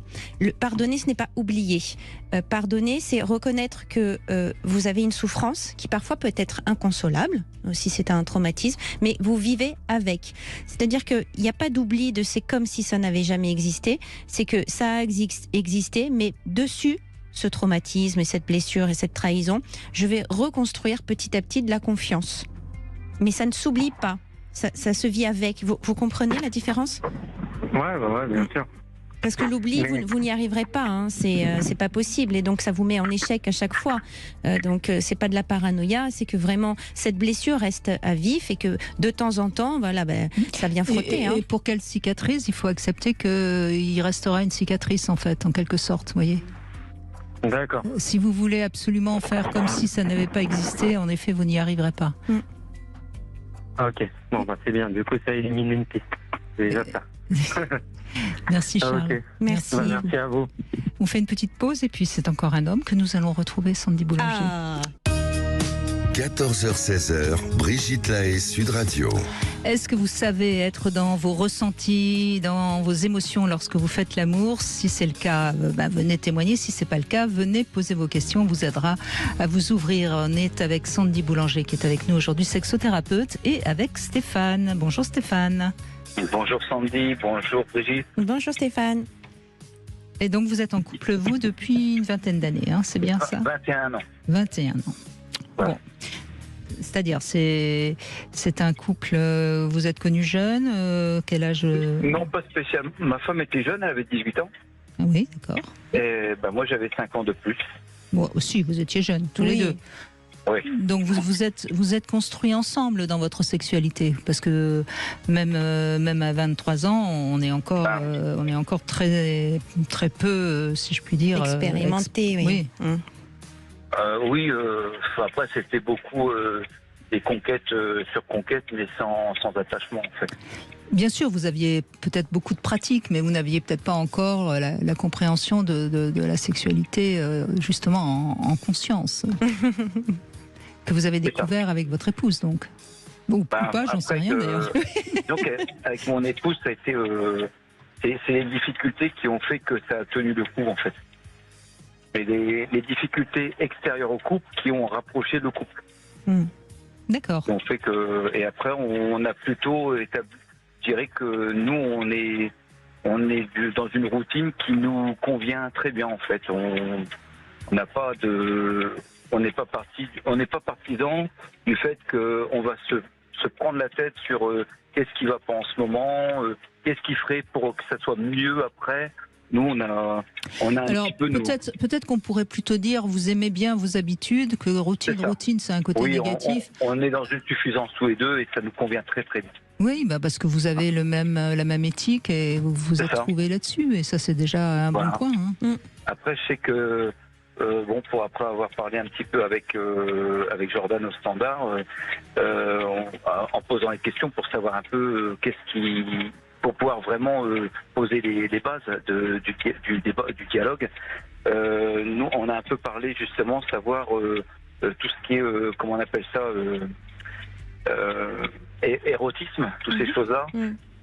Pardonner, ce n'est pas oublier. Pardonner, c'est reconnaître que vous avez une souffrance qui parfois peut être inconsolable, si c'est un traumatisme, mais vous vivez avec. C'est-à-dire qu'il n'y a pas d'oubli de c'est comme si ça n'avait jamais existé. C'est que ça a existé, mais dessus, ce traumatisme et cette blessure et cette trahison, je vais reconstruire petit à petit de la confiance. Mais ça ne s'oublie pas. Ça se vit avec. Vous comprenez la différence? Ouais, bien sûr. Parce que l'oubli, vous n'y arriverez pas. Hein. C'est pas possible. Et donc, ça vous met en échec à chaque fois. Donc, c'est pas de la paranoïa. C'est que vraiment, cette blessure reste à vif et que de temps en temps, ça vient frotter. Et pour qu'elle cicatrise, il faut accepter qu'il restera une cicatrice, en fait, en quelque sorte. Vous voyez? D'accord. Si vous voulez absolument faire comme si ça n'avait pas existé, en effet, vous n'y arriverez pas. Ok, bon, c'est bien. Du coup, ça élimine une piste. C'est déjà ça. Merci Charles. Ok. Merci. Merci à vous. On fait une petite pause et puis c'est encore un homme que nous allons retrouver, Sandy Boulanger. Ah. 14h-16h, Brigitte Lahaie, Sud Radio. Est-ce que vous savez être dans vos ressentis, dans vos émotions lorsque vous faites l'amour? Si c'est le cas, venez témoigner. Si c'est pas le cas, venez poser vos questions. On vous aidera à vous ouvrir. On est avec Sandy Boulanger qui est avec nous aujourd'hui, sexothérapeute, et avec Stéphane. Bonjour Stéphane. Bonjour Sandy, bonjour Brigitte. Bonjour Stéphane. Et donc vous êtes en couple, vous, depuis une vingtaine d'années, hein, c'est bien ça? 21 ans. 21 ans. Ouais. Bon. C'est-à-dire, c'est un couple, vous êtes connu jeune, quel âge? Non, pas spécialement. Ma femme était jeune, elle avait 18 ans. Ah oui, d'accord. Et moi, j'avais 5 ans de plus. Bon, aussi, vous étiez jeunes, tous les deux. Oui. Donc vous êtes construits ensemble dans votre sexualité, parce que même à 23 ans, on est encore très très peu, si je puis dire, Expérimenté, oui. oui. Oui, après, c'était beaucoup des conquêtes sur conquêtes, mais sans attachement, en fait. Bien sûr, vous aviez peut-être beaucoup de pratiques, mais vous n'aviez peut-être pas encore la compréhension de la sexualité, justement, en conscience. Que vous avez découvert avec votre épouse, donc. Ou pas, j'en sais rien, d'ailleurs. Donc, avec mon épouse, ça a été... c'est les difficultés qui ont fait que ça a tenu le coup, en fait. Et les difficultés extérieures au couple qui ont rapproché le couple. D'accord. On fait que... Et après, on a plutôt établi... Je dirais que nous, on est dans une routine qui nous convient très bien, en fait. On n'a pas de... On n'est pas partisan du fait qu'on va se prendre la tête sur qu'est-ce qui va pas en ce moment, qu'est-ce qui ferait pour que ça soit mieux après. Nous, on a Alors, un petit peu... peut-être qu'on pourrait plutôt dire, vous aimez bien vos habitudes, que routine, c'est un côté négatif. On est dans une suffisance tous les deux et ça nous convient très très bien. Oui, parce que vous avez la même éthique et vous vous êtes trouvés là-dessus, et ça c'est déjà un bon point. Hein. Après, je sais que pour après avoir parlé un petit peu avec Jordan au standard, en posant les questions pour savoir un peu pour pouvoir vraiment poser les bases du débat, du dialogue. Nous, on a un peu parlé justement, savoir tout ce qui est, comment on appelle ça, érotisme, toutes ces choses-là.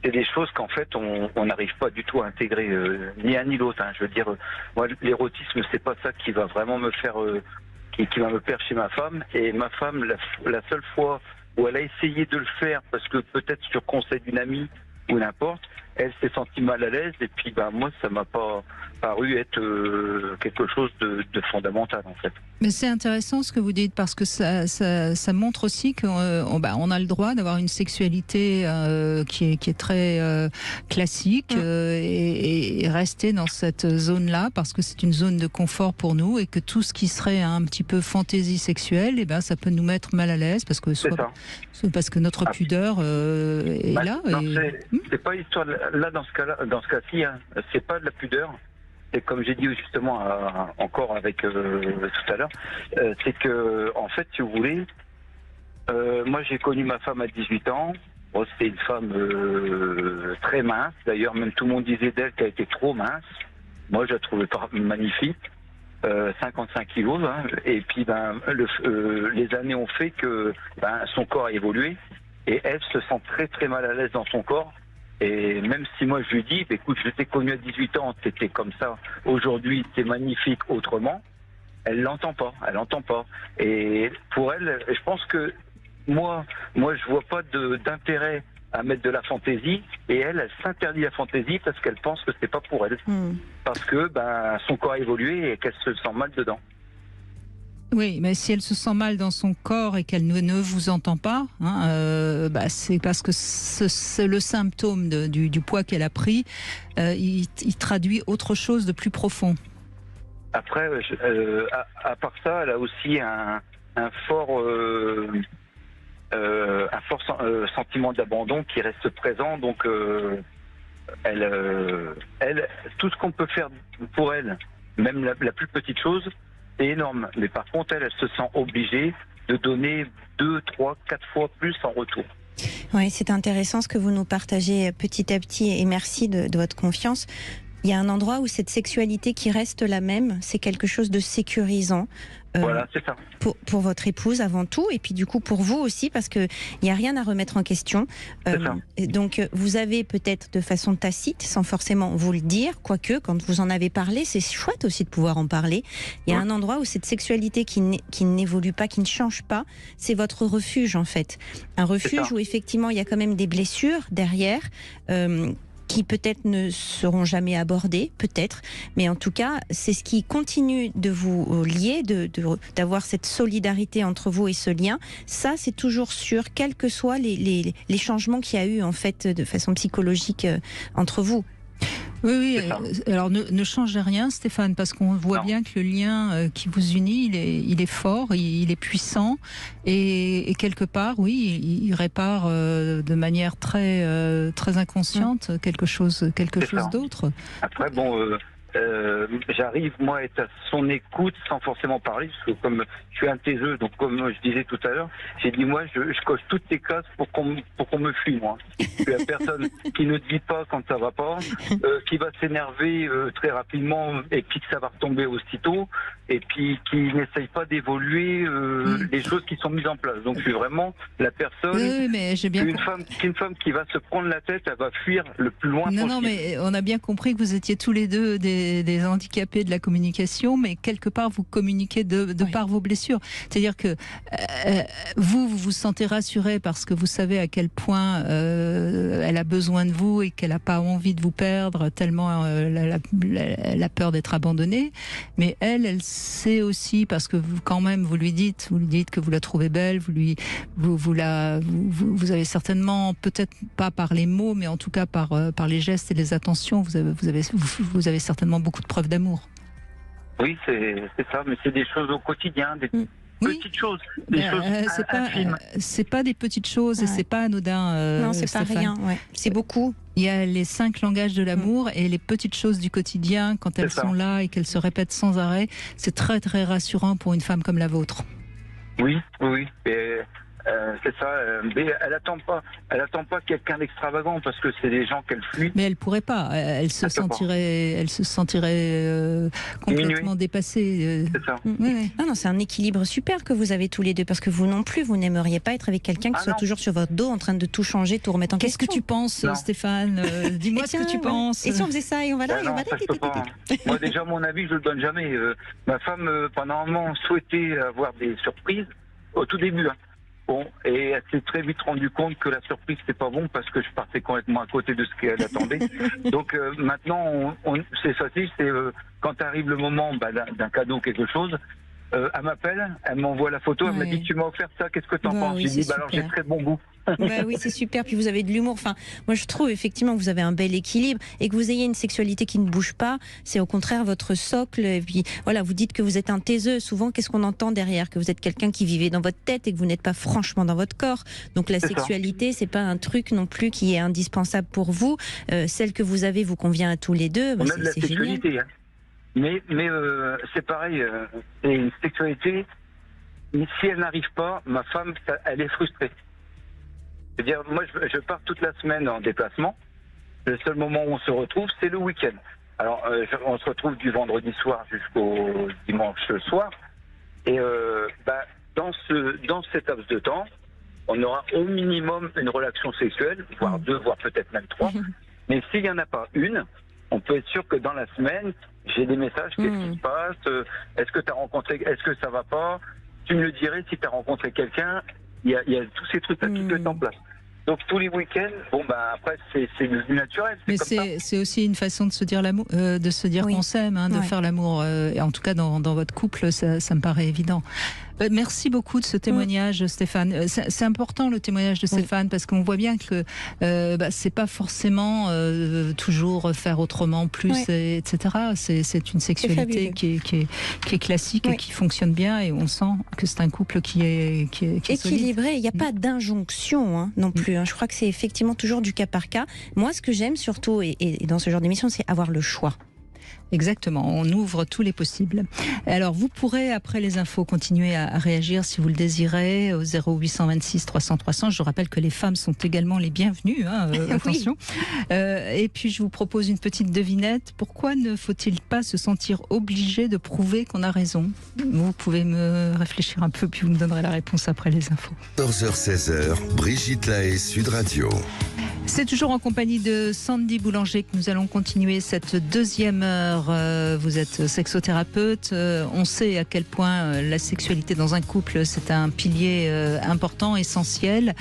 C'est des choses qu'en fait on n'arrive pas du tout à intégrer, ni un ni l'autre. Hein. Je veux dire, moi l'érotisme c'est pas ça qui va vraiment me faire, qui va me plaire chez ma femme. Et ma femme, la seule fois où elle a essayé de le faire, parce que peut-être sur conseil d'une amie ou n'importe, elle s'est sentie mal à l'aise. Et puis moi ça m'a pas paru être quelque chose de fondamental en fait. Mais c'est intéressant ce que vous dites, parce que ça montre aussi qu'on on a le droit d'avoir une sexualité qui est très classique et rester dans cette zone-là, parce que c'est une zone de confort pour nous, et que tout ce qui serait un petit peu fantaisie sexuelle, ça peut nous mettre mal à l'aise, parce que soit parce que notre pudeur est là. C'est pas histoire là dans ce cas-ci, hein, c'est pas de la pudeur. Et comme j'ai dit justement encore avec tout à l'heure, c'est que en fait, si vous voulez, moi j'ai connu ma femme à 18 ans. Bon, c'était une femme très mince. D'ailleurs, même tout le monde disait d'elle qu'elle était trop mince. Moi, je la trouvais magnifique. 55 kilos. Hein. Et puis, les années ont fait que son corps a évolué. Et elle se sent très très mal à l'aise dans son corps. Et même si moi je lui dis, écoute, je t'ai connu à 18 ans, t'étais comme ça, aujourd'hui t'es magnifique autrement, elle l'entend pas. Et pour elle, je pense que moi je vois pas d'intérêt à mettre de la fantaisie, et elle s'interdit la fantaisie parce qu'elle pense que c'est pas pour elle. Parce que son corps a évolué et qu'elle se sent mal dedans. Oui, mais si elle se sent mal dans son corps et qu'elle ne vous entend pas, c'est parce que c'est le symptôme du poids qu'elle a pris. Il traduit autre chose de plus profond. Après, à part ça, elle a aussi un fort sentiment d'abandon qui reste présent. Donc, elle, tout ce qu'on peut faire pour elle, même la plus petite chose, c'est énorme. Mais par contre, elle se sent obligée de donner 2, 3, 4 fois plus en retour. Oui, c'est intéressant ce que vous nous partagez petit à petit et merci de votre confiance. Il y a un endroit où cette sexualité qui reste la même, c'est quelque chose de sécurisant. Voilà, c'est ça. Pour votre épouse avant tout, et puis du coup pour vous aussi, parce qu'il n'y a rien à remettre en question. Et donc vous avez peut-être de façon tacite, sans forcément vous le dire, quoique quand vous en avez parlé, c'est chouette aussi de pouvoir en parler. Il y a un endroit où cette sexualité qui n'évolue pas, qui ne change pas, c'est votre refuge en fait. Un refuge où effectivement il y a quand même des blessures derrière, qui peut-être ne seront jamais abordées, peut-être, mais en tout cas, c'est ce qui continue de vous lier, d'avoir cette solidarité entre vous et ce lien. Ça, c'est toujours sûr, quels que soient les changements qu'il y a eu, en fait, de façon psychologique entre vous. Oui, alors ne changez rien, Stéphane, parce qu'on voit bien que le lien qui vous unit, il est fort, il est puissant, et quelque part, oui, il répare de manière très inconsciente quelque chose d'autre. Après, j'arrive moi à être à son écoute sans forcément parler, parce que comme je suis un taiseux, donc comme je disais tout à l'heure, j'ai dit moi je coche toutes les cases pour qu'on me fuit, moi. Je suis la personne qui ne dit pas quand ça va pas, qui va s'énerver très rapidement et puis que ça va retomber aussitôt, et puis qui n'essaye pas d'évoluer les choses qui sont mises en place. Donc je suis vraiment la personne, mais j'ai bien une femme qui va se prendre la tête, elle va fuir le plus loin possible. Non, mais on a bien compris que vous étiez tous les deux des handicapés de la communication, mais quelque part vous communiquez de par vos blessures. C'est-à-dire que vous vous sentez rassuré parce que vous savez à quel point elle a besoin de vous et qu'elle n'a pas envie de vous perdre tellement elle a peur d'être abandonnée. Mais elle sait aussi, parce que vous lui dites que vous la trouvez belle, vous avez certainement, peut-être pas par les mots, mais en tout cas par les gestes et les attentions, vous avez certainement beaucoup de preuves d'amour. Oui, c'est ça, mais c'est des choses au quotidien, des petites choses, c'est pas des petites choses et c'est pas anodin. Non, c'est Stéphane. pas rien. C'est beaucoup. Il y a les 5 langages de l'amour et les petites choses du quotidien, quand elles sont là et qu'elles se répètent sans arrêt, c'est très très rassurant pour une femme comme la vôtre. Oui. C'est ça. Mais elle attend pas quelqu'un d'extravagant parce que c'est des gens qu'elle fuit. Mais elle pourrait pas. Elle se sentirait complètement dépassée. C'est ça. Oui. Non, c'est un équilibre super que vous avez tous les deux, parce que vous non plus, vous n'aimeriez pas être avec quelqu'un qui soit toujours sur votre dos en train de tout changer, tout remettre en question. Qu'est-ce que tu penses, Stéphane? Dis-moi ce que tu penses. Et si on faisait ça et on va là, Moi déjà, mon avis, je le donne jamais. Ma femme, pendant un moment, souhaitait avoir des surprises au tout début. Bon, et elle s'est très vite rendue compte que la surprise c'était pas bon parce que je partais complètement à côté de ce qu'elle attendait. Donc maintenant, c'est facile, c'est quand arrive le moment d'un cadeau ou quelque chose, elle m'appelle, elle m'envoie la photo, elle m'a dit tu m'as offert ça, qu'est-ce que t'en penses? Oui, J'ai dit alors j'ai très bon goût. Oui, c'est super. Puis vous avez de l'humour. Enfin, moi, je trouve effectivement que vous avez un bel équilibre et que vous ayez une sexualité qui ne bouge pas. C'est au contraire votre socle. Et puis, voilà, vous dites que vous êtes un taiseux. Souvent, qu'est-ce qu'on entend derrière? Que vous êtes quelqu'un qui vivait dans votre tête et que vous n'êtes pas franchement dans votre corps. Donc, la sexualité, c'est pas un truc non plus qui est indispensable pour vous. Celle que vous avez vous convient à tous les deux. On a de la sexualité, hein. Mais c'est pareil. C'est une sexualité. Si elle n'arrive pas, ma femme, elle est frustrée. C'est-à-dire, moi, je pars toute la semaine en déplacement. Le seul moment où on se retrouve, c'est le week-end. Alors, on se retrouve du vendredi soir jusqu'au dimanche soir. Et dans cet laps de temps, on aura au minimum une relation sexuelle, voire 2, voire peut-être même 3. Mais s'il n'y en a pas une, on peut être sûr que dans la semaine, j'ai des messages, qu'est-ce qui se passe? Est-ce que ça va pas? Tu me le dirais si tu as rencontré quelqu'un. Il y a tous ces trucs-là qui peuvent être en place. Donc tous les week-ends, après c'est du naturel. Mais c'est aussi une façon de se dire l'amour, qu'on s'aime, de faire l'amour. Et en tout cas dans votre couple, ça me paraît évident. Merci beaucoup de ce témoignage, Stéphane. C'est important le témoignage de Stéphane parce qu'on voit bien que c'est pas forcément toujours faire autrement, plus, etc. C'est une sexualité qui est classique et qui fonctionne bien, et on sent que c'est un couple qui est équilibré. Il n'y a pas d'injonction non plus. Je crois que c'est effectivement toujours du cas par cas. Moi, ce que j'aime surtout, et dans ce genre d'émission, c'est avoir le choix. Exactement, on ouvre tous les possibles. Alors, vous pourrez, après les infos, continuer à réagir si vous le désirez au 0826 300 300. Je rappelle que les femmes sont également les bienvenues, attention. Et puis, je vous propose une petite devinette. Pourquoi ne faut-il pas se sentir obligé de prouver qu'on a raison? Vous pouvez me réfléchir un peu, puis vous me donnerez la réponse après les infos. 14h-16h, Brigitte Lahaie, Sud Radio. C'est toujours en compagnie de Sandy Boulanger que nous allons continuer cette deuxième heure. Vous êtes sexothérapeute. On sait à quel point la sexualité dans un couple, c'est un pilier important, essentiel.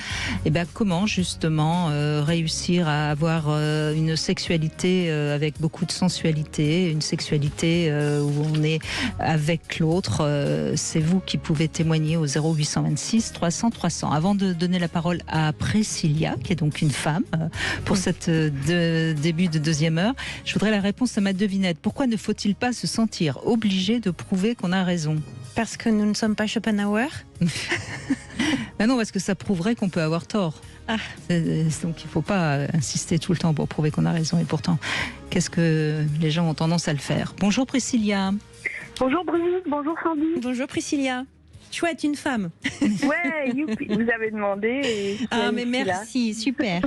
Et bien, comment justement réussir à avoir une sexualité avec beaucoup de sensualité, une sexualité où on est avec l'autre. C'est vous qui pouvez témoigner au 0826 300 300. Avant de donner la parole à Priscilla, qui est donc une femme, pour cette début de deuxième heure, je voudrais la réponse à ma devinette. Pourquoi ne faut-il pas se sentir obligé de prouver qu'on a raison? Parce que nous ne sommes pas Schopenhauer. Ben non, parce que ça prouverait qu'on peut avoir tort. Donc il ne faut pas insister tout le temps pour prouver qu'on a raison. Et pourtant, qu'est-ce que les gens ont tendance à le faire? Bonjour Priscilla. Bonjour Brigitte, bonjour Sandy. Bonjour Priscilla. Chouette, une femme. Ouais, youpi, vous avez demandé. Et mais merci, super.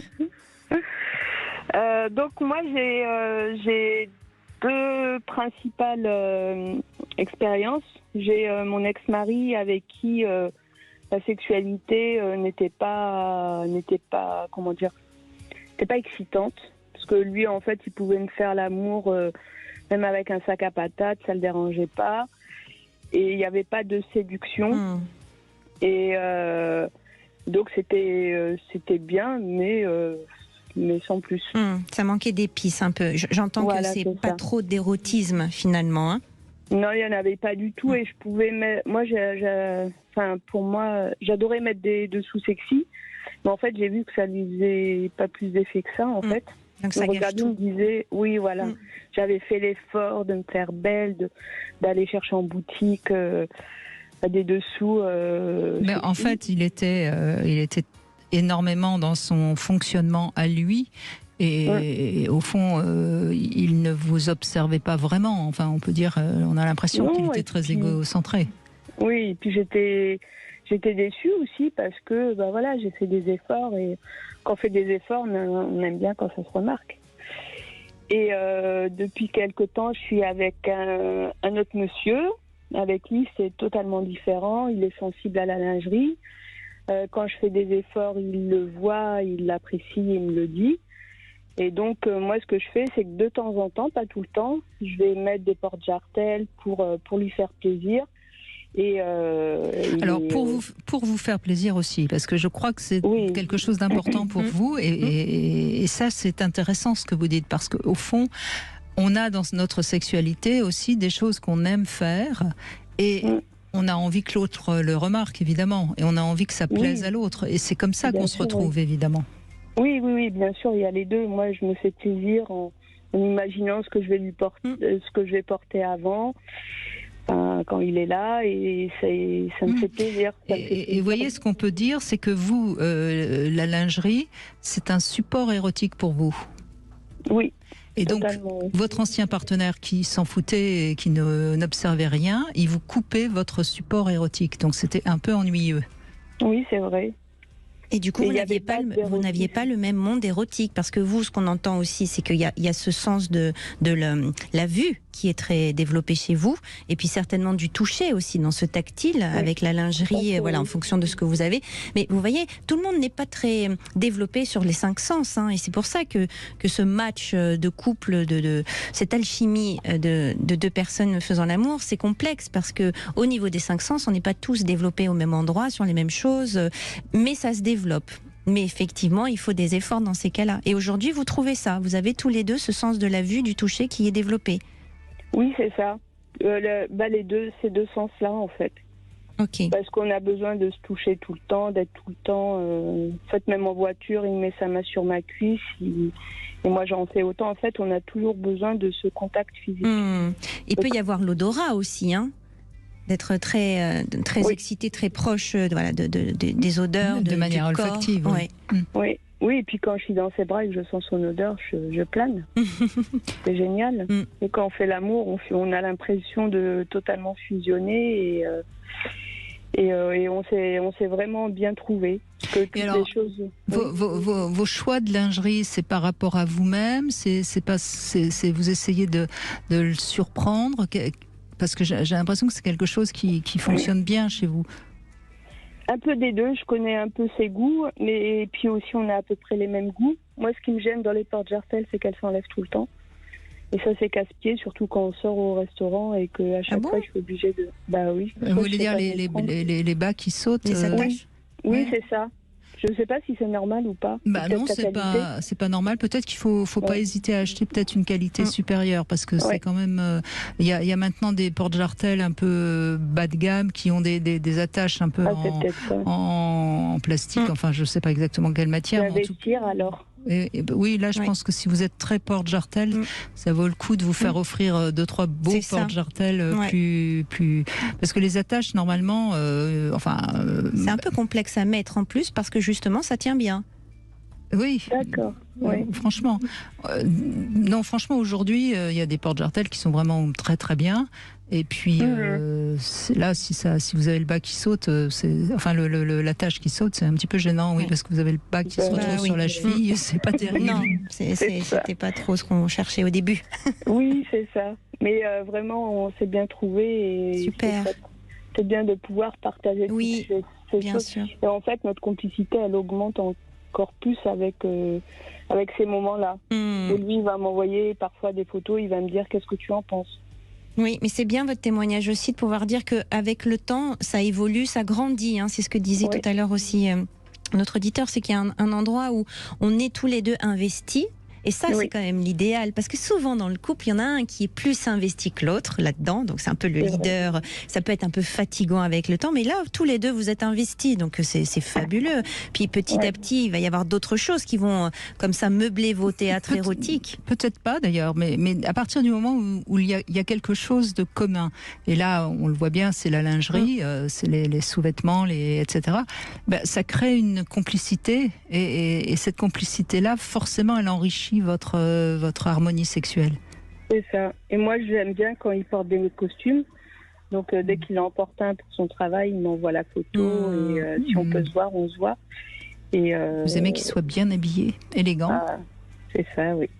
Donc moi j'ai deux principales expériences. J'ai mon ex-mari avec qui la sexualité n'était pas comment dire, n'était pas excitante, parce que lui en fait il pouvait me faire l'amour même avec un sac à patates, ça le dérangeait pas, et il n'y avait pas de séduction. Et donc c'était bien, mais sans plus. Ça manquait d'épices un peu. J'entends voilà, que c'est pas ça. Trop d'érotisme finalement. Hein. Non, il n'y en avait pas du tout, et je pouvais mettre... Moi, pour moi, j'adorais mettre des dessous sexy, mais en fait, j'ai vu que ça lui faisait pas plus d'effet que ça, en fait. Donc ça gâche tout. Me disait, oui, voilà, j'avais fait l'effort de me faire belle, d'aller chercher en boutique des dessous. Mais en fait, il était énormément dans son fonctionnement à lui. Et au fond, il ne vous observait pas vraiment. Enfin, on peut dire, on a l'impression qu'il était très égocentré. Oui, et puis j'étais déçue aussi parce que, voilà, j'ai fait des efforts, et quand on fait des efforts, on aime bien quand ça se remarque. Et depuis quelque temps, je suis avec un autre monsieur. Avec lui, c'est totalement différent. Il est sensible à la lingerie. Quand je fais des efforts, il le voit, il l'apprécie, il me le dit. Et donc, moi, ce que je fais, c'est que de temps en temps, pas tout le temps, je vais mettre des porte-jartelles pour lui faire plaisir. Et alors, pour vous faire plaisir aussi, parce que je crois que c'est quelque chose d'important pour vous. Et ça, c'est intéressant ce que vous dites, parce qu'au fond, on a dans notre sexualité aussi des choses qu'on aime faire. Et on a envie que l'autre le remarque, évidemment. Et on a envie que ça plaise à l'autre. Et c'est comme ça qu'on se retrouve, évidemment. Oui, bien sûr, il y a les deux. Moi, je me fais plaisir en imaginant ce que je vais lui porter, ce que je vais porter avant, quand il est là, et ça me fait plaisir. Et vous voyez, ce qu'on peut dire, c'est que vous, la lingerie, c'est un support érotique pour vous. Oui. Et donc, votre ancien partenaire qui s'en foutait et qui n'observait rien, il vous coupait votre support érotique. Donc, c'était un peu ennuyeux. Oui, c'est vrai. Et du coup, vous n'aviez pas le même monde érotique, parce que vous, ce qu'on entend aussi, c'est qu'il y a ce sens de la vue qui est très développé chez vous, et puis certainement du toucher aussi, dans ce tactile, avec la lingerie, voilà, en fonction de ce que vous avez. Mais vous voyez, tout le monde n'est pas très développé sur les 5 sens, hein, et c'est pour ça que ce match de couple, de cette alchimie de deux personnes faisant l'amour, c'est complexe, parce que au niveau des 5 sens, on n'est pas tous développés au même endroit, sur les mêmes choses, mais ça se développe. Mais effectivement, il faut des efforts dans ces cas-là. Et aujourd'hui, vous trouvez ça. Vous avez tous les deux ce sens de la vue, du toucher qui est développé. Oui, c'est ça. Les deux, ces deux sens-là, en fait. Ok. Parce qu'on a besoin de se toucher tout le temps, d'être tout le temps. En fait, même en voiture, il met sa main sur ma cuisse. Et moi, j'en fais autant. En fait, on a toujours besoin de ce contact physique. Il peut y avoir l'odorat aussi, hein, d'être très excité, très proche, des odeurs, de manière olfactive. Oui. Oui, et puis quand je suis dans ses bras et que je sens son odeur, je plane. C'est génial. Et quand on fait l'amour, on a l'impression de totalement fusionner et on s'est vraiment bien trouvé. Que toutes alors, les choses. vos choix de lingerie, c'est par rapport à vous-même, c'est vous essayez de le surprendre, parce que j'ai l'impression que c'est quelque chose qui fonctionne bien chez vous. Un peu des deux, je connais un peu ses goûts, mais et puis aussi on a à peu près les mêmes goûts. Moi, ce qui me gêne dans les porte-jartelles, c'est qu'elles s'enlèvent tout le temps. Et ça, c'est casse-pied, surtout quand on sort au restaurant et qu'à chaque fois, je suis obligée de... Bah oui. Vous voulez dire les bas qui sautent, les attaches? Oui, ouais. c'est ça. Je ne sais pas si c'est normal ou pas. Bah non, c'est pas normal. Peut-être qu'il faut pas hésiter à acheter peut-être une qualité supérieure, parce que c'est quand même. Il y a maintenant des porte-jartelles un peu bas de gamme qui ont des attaches un peu en plastique. Enfin, je sais pas exactement quelle matière. Investir alors. Oui, là, je pense que si vous êtes très porte-jartel, ça vaut le coup de vous faire offrir 2-3 beaux porte-jartels plus. Parce que les attaches, normalement, c'est un peu complexe à mettre en plus, parce que justement, ça tient bien. Oui. D'accord. Oui. Franchement, non, franchement, aujourd'hui, il y a des porte-jartelles qui sont vraiment très très bien. Et puis là, si vous avez le bas qui saute, l'attache qui saute, c'est un petit peu gênant, oui, parce que vous avez le bas qui se retrouve sur la cheville, c'est pas terrible. Non, c'était pas trop ce qu'on cherchait au début. Oui, c'est ça. Mais vraiment, on s'est bien trouvé. Et super. C'est bien de pouvoir partager ces bien choses. sûr. Et en fait, notre complicité, elle augmente encore plus avec ces moments-là. Et lui, il va m'envoyer parfois des photos, il va me dire qu'est-ce que tu en penses. Oui, mais c'est bien votre témoignage aussi de pouvoir dire qu'avec le temps, ça évolue, ça grandit. C'est ce que disait tout à l'heure aussi notre auditeur, c'est qu'il y a un endroit où on est tous les deux investis. Et ça, c'est quand même l'idéal. Parce que souvent, dans le couple, il y en a un qui est plus investi que l'autre là-dedans. Donc, c'est un peu le leader. Ça peut être un peu fatigant avec le temps. Mais là, tous les deux, vous êtes investis. Donc, c'est fabuleux. Puis, petit à petit, il va y avoir d'autres choses qui vont, comme ça, meubler vos théâtres érotiques. Peut-être pas, d'ailleurs. Mais à partir du moment où il y a quelque chose de commun. Et là, on le voit bien, c'est la lingerie, c'est les sous-vêtements, etc. Ça crée une complicité. Et cette complicité-là, forcément, elle enrichit votre harmonie sexuelle. C'est ça. Et moi, j'aime bien quand il porte des costumes. Donc, dès qu'il en porte un pour son travail, il m'envoie la photo. Et si on peut se voir, on se voit. Et, vous aimez qu'il soit bien habillé, élégant. C'est ça, oui.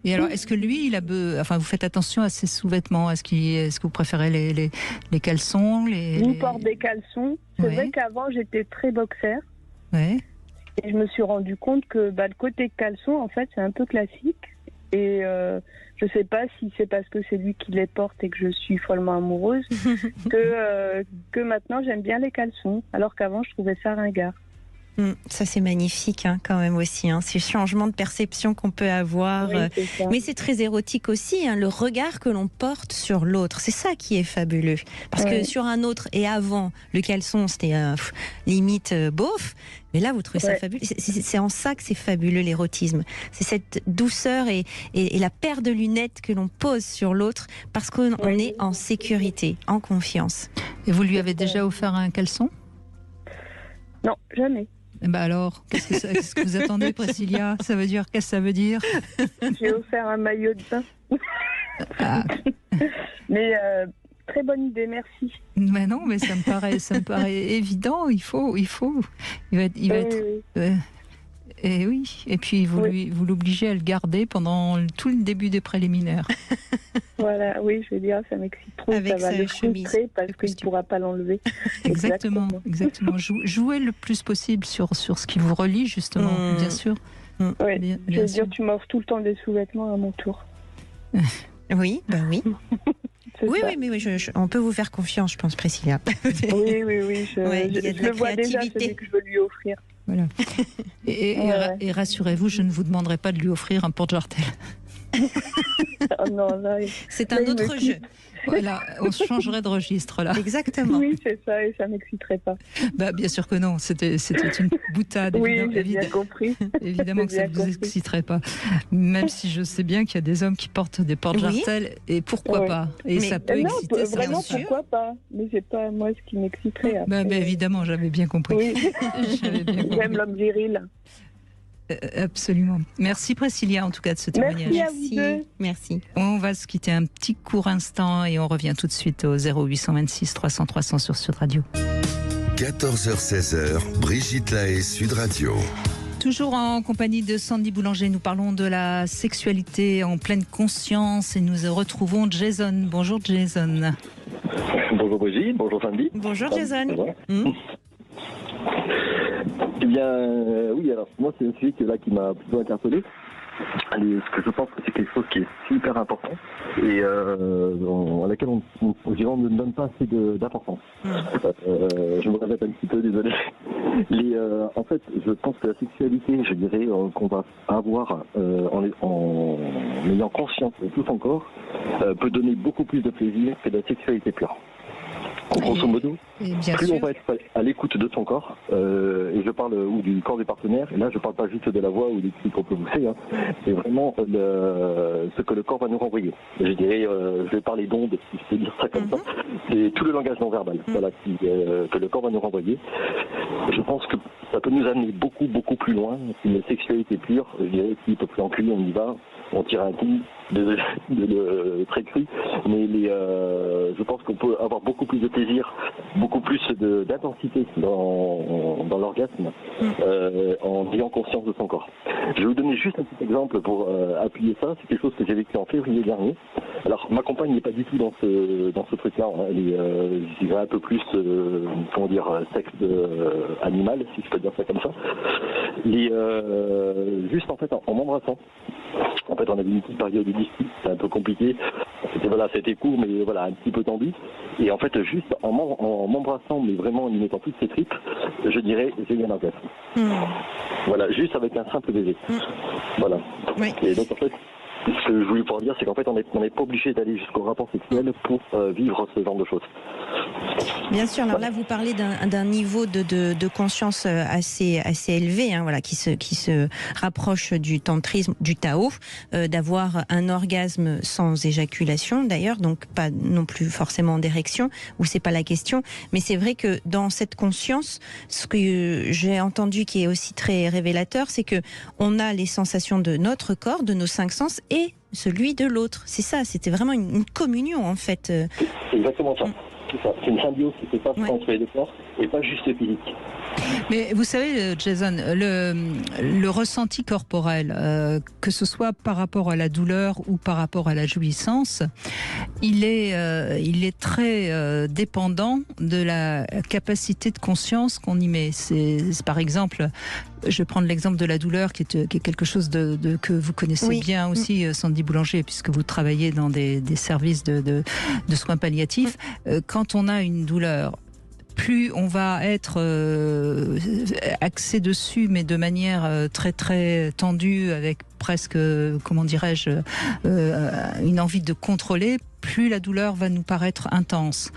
Et alors, est-ce que lui, vous faites attention à ses sous-vêtements? Est-ce que vous préférez les caleçons? Il porte des caleçons. C'est vrai qu'avant, j'étais très boxer. Ouais. Et je me suis rendu compte que le côté caleçon, en fait, c'est un peu classique. Et je sais pas si c'est parce que c'est lui qui les porte et que je suis follement amoureuse que maintenant j'aime bien les caleçons, alors qu'avant je trouvais ça ringard. Ça c'est magnifique quand même aussi, ces changements de perception qu'on peut avoir. Mais c'est très érotique aussi, le regard que l'on porte sur l'autre. C'est ça qui est fabuleux. Parce que sur un autre et avant, le caleçon c'était limite beauf. Mais là, vous trouvez ça fabuleux. C'est en ça que c'est fabuleux l'érotisme. C'est cette douceur et la paire de lunettes que l'on pose sur l'autre parce qu'on est en sécurité, en confiance. Et vous lui avez déjà offert un caleçon? Non, jamais. Alors, qu'est-ce que vous attendez, Priscilla? Qu'est-ce que ça veut dire? J'ai offert un maillot de bain. Mais très bonne idée, merci. Mais non, mais ça me paraît évident. Il va être. Et oui. Et puis vous l'obligez à le garder pendant tout le début des préliminaires. Voilà, oui, je veux dire, ça m'excite trop. Avec ça va le frustrer parce qu'il ne pourra pas l'enlever. Exactement. Jouez le plus possible sur ce qui vous relie, justement, bien sûr. Oui, je veux dire, tu m'offres tout le temps des sous-vêtements à mon tour. Oui, oui. Oui, mais on peut vous faire confiance, je pense, Priscilla. Oui, je le vois déjà, celui que je veux lui offrir. Voilà. Et rassurez-vous, je ne vous demanderai pas de lui offrir un porte-jartel. Oh non, là, c'est un autre jeu. Voilà, on se changerait de registre là. Exactement. Oui, c'est ça, et ça m'exciterait pas. Bien sûr que non, c'était une boutade. Oui, j'ai bien compris. Évidemment que ça ne vous exciterait pas. Même si je sais bien qu'il y a des hommes qui portent des porte-jartels, et pourquoi pas. Et ça peut exciter. Vraiment, pourquoi pas. Mais c'est pas moi ce qui m'exciterait. Évidemment, j'avais bien compris. Oui. J'aime l'homme viril. Absolument. Merci Priscilla en tout cas de ce témoignage. Merci à vous deux. Merci. On va se quitter un petit court instant et on revient tout de suite au 0826 300 300 sur Sud Radio. 14h-16h, Brigitte Lahaie, Sud Radio. Toujours en compagnie de Sandy Boulanger, nous parlons de la sexualité en pleine conscience et nous retrouvons Jason. Bonjour Jason. Bonjour Brigitte, bonjour Sandy. Bonjour Ça Jason. va Mmh. Eh bien, oui, alors moi c'est un sujet qui m'a plutôt interpellé. Ce que je pense que c'est quelque chose qui est super important et à laquelle on ne donne pas assez d'importance. Je me répète un petit peu, désolé. En fait, je pense que la sexualité, je dirais, qu'on va avoir en ayant conscience de tout son corps, peut donner beaucoup plus de plaisir que la sexualité pure. Grosso modo, plus on va être à l'écoute de son corps, et je parle ou du corps des partenaires, et là je parle pas juste de la voix ou des cris qu'on peut pousser, c'est vraiment ce que le corps va nous renvoyer. Je dirais, je vais parler d'ondes, si je peux dire ça comme ça, c'est tout le langage non verbal voilà, que le corps va nous renvoyer. Je pense que ça peut nous amener beaucoup plus loin qu'une sexualité pure, je dirais, qui peut plus en cuire, on y va, on tire un coup, très cru, mais je pense qu'on peut avoir beaucoup plus de plaisir, beaucoup plus d'intensité dans l'orgasme en ayant conscience de son corps. Je vais vous donner juste un petit exemple pour appuyer ça. C'est quelque chose que j'ai vécu en février dernier. Alors ma compagne n'est pas du tout dans ce truc-là. Elle est, je dirais, un peu plus, sexe animal, si je peux dire ça comme ça. Juste en fait en m'embrassant. En fait, on avait une petite période de dispute, c'était un peu compliqué. C'était court, mais voilà, un petit peu tendu. Et en fait, juste en m'embrassant, mais vraiment en y mettant toutes ses tripes, je dirais, j'ai eu un orgasme. Voilà, juste avec un simple baiser. Voilà. Oui. Et donc, en fait, ce que je voulais pouvoir dire, c'est qu'en fait, on n'est pas obligé d'aller jusqu'au rapport sexuel pour vivre ce genre de choses. Bien sûr. Alors là, vous parlez d'un niveau de conscience assez élevé, qui se rapproche du tantrisme, du Tao, d'avoir un orgasme sans éjaculation, d'ailleurs, donc pas non plus forcément d'érection, où c'est pas la question. Mais c'est vrai que dans cette conscience, ce que j'ai entendu qui est aussi très révélateur, c'est que on a les sensations de notre corps, de nos 5 sens et celui de l'autre. C'est ça, c'était vraiment une communion en fait. C'est exactement ça. C'est une symbiose qui se passe entre les deux corps et pas juste physique. Mais vous savez, Jason, le ressenti corporel, que ce soit par rapport à la douleur ou par rapport à la jouissance, il est très dépendant de la capacité de conscience qu'on y met. C'est par exemple, je vais prendre l'exemple de la douleur qui est quelque chose que vous connaissez bien aussi, Sandy Boulanger, puisque vous travaillez dans des services de soins palliatifs. Quand on a une douleur, plus on va être axé dessus, mais de manière très très tendue, avec presque, comment dirais-je, une envie de contrôler, plus la douleur va nous paraître intense.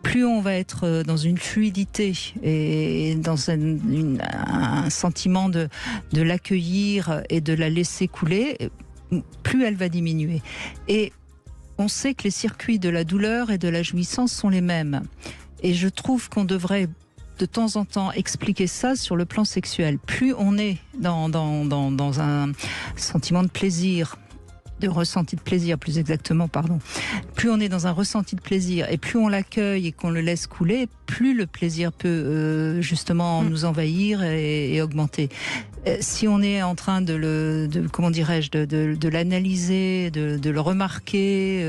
Plus on va être dans une fluidité et dans un sentiment de l'accueillir et de la laisser couler, plus elle va diminuer. Et on sait que les circuits de la douleur et de la jouissance sont les mêmes. Et je trouve qu'on devrait de temps en temps expliquer ça sur le plan sexuel. Plus on est dans un sentiment de plaisir, de ressenti de plaisir plus exactement, plus on est dans un ressenti de plaisir et plus on l'accueille et qu'on le laisse couler, plus le plaisir peut justement nous envahir et augmenter. Si on est en train de l'analyser, de le remarquer,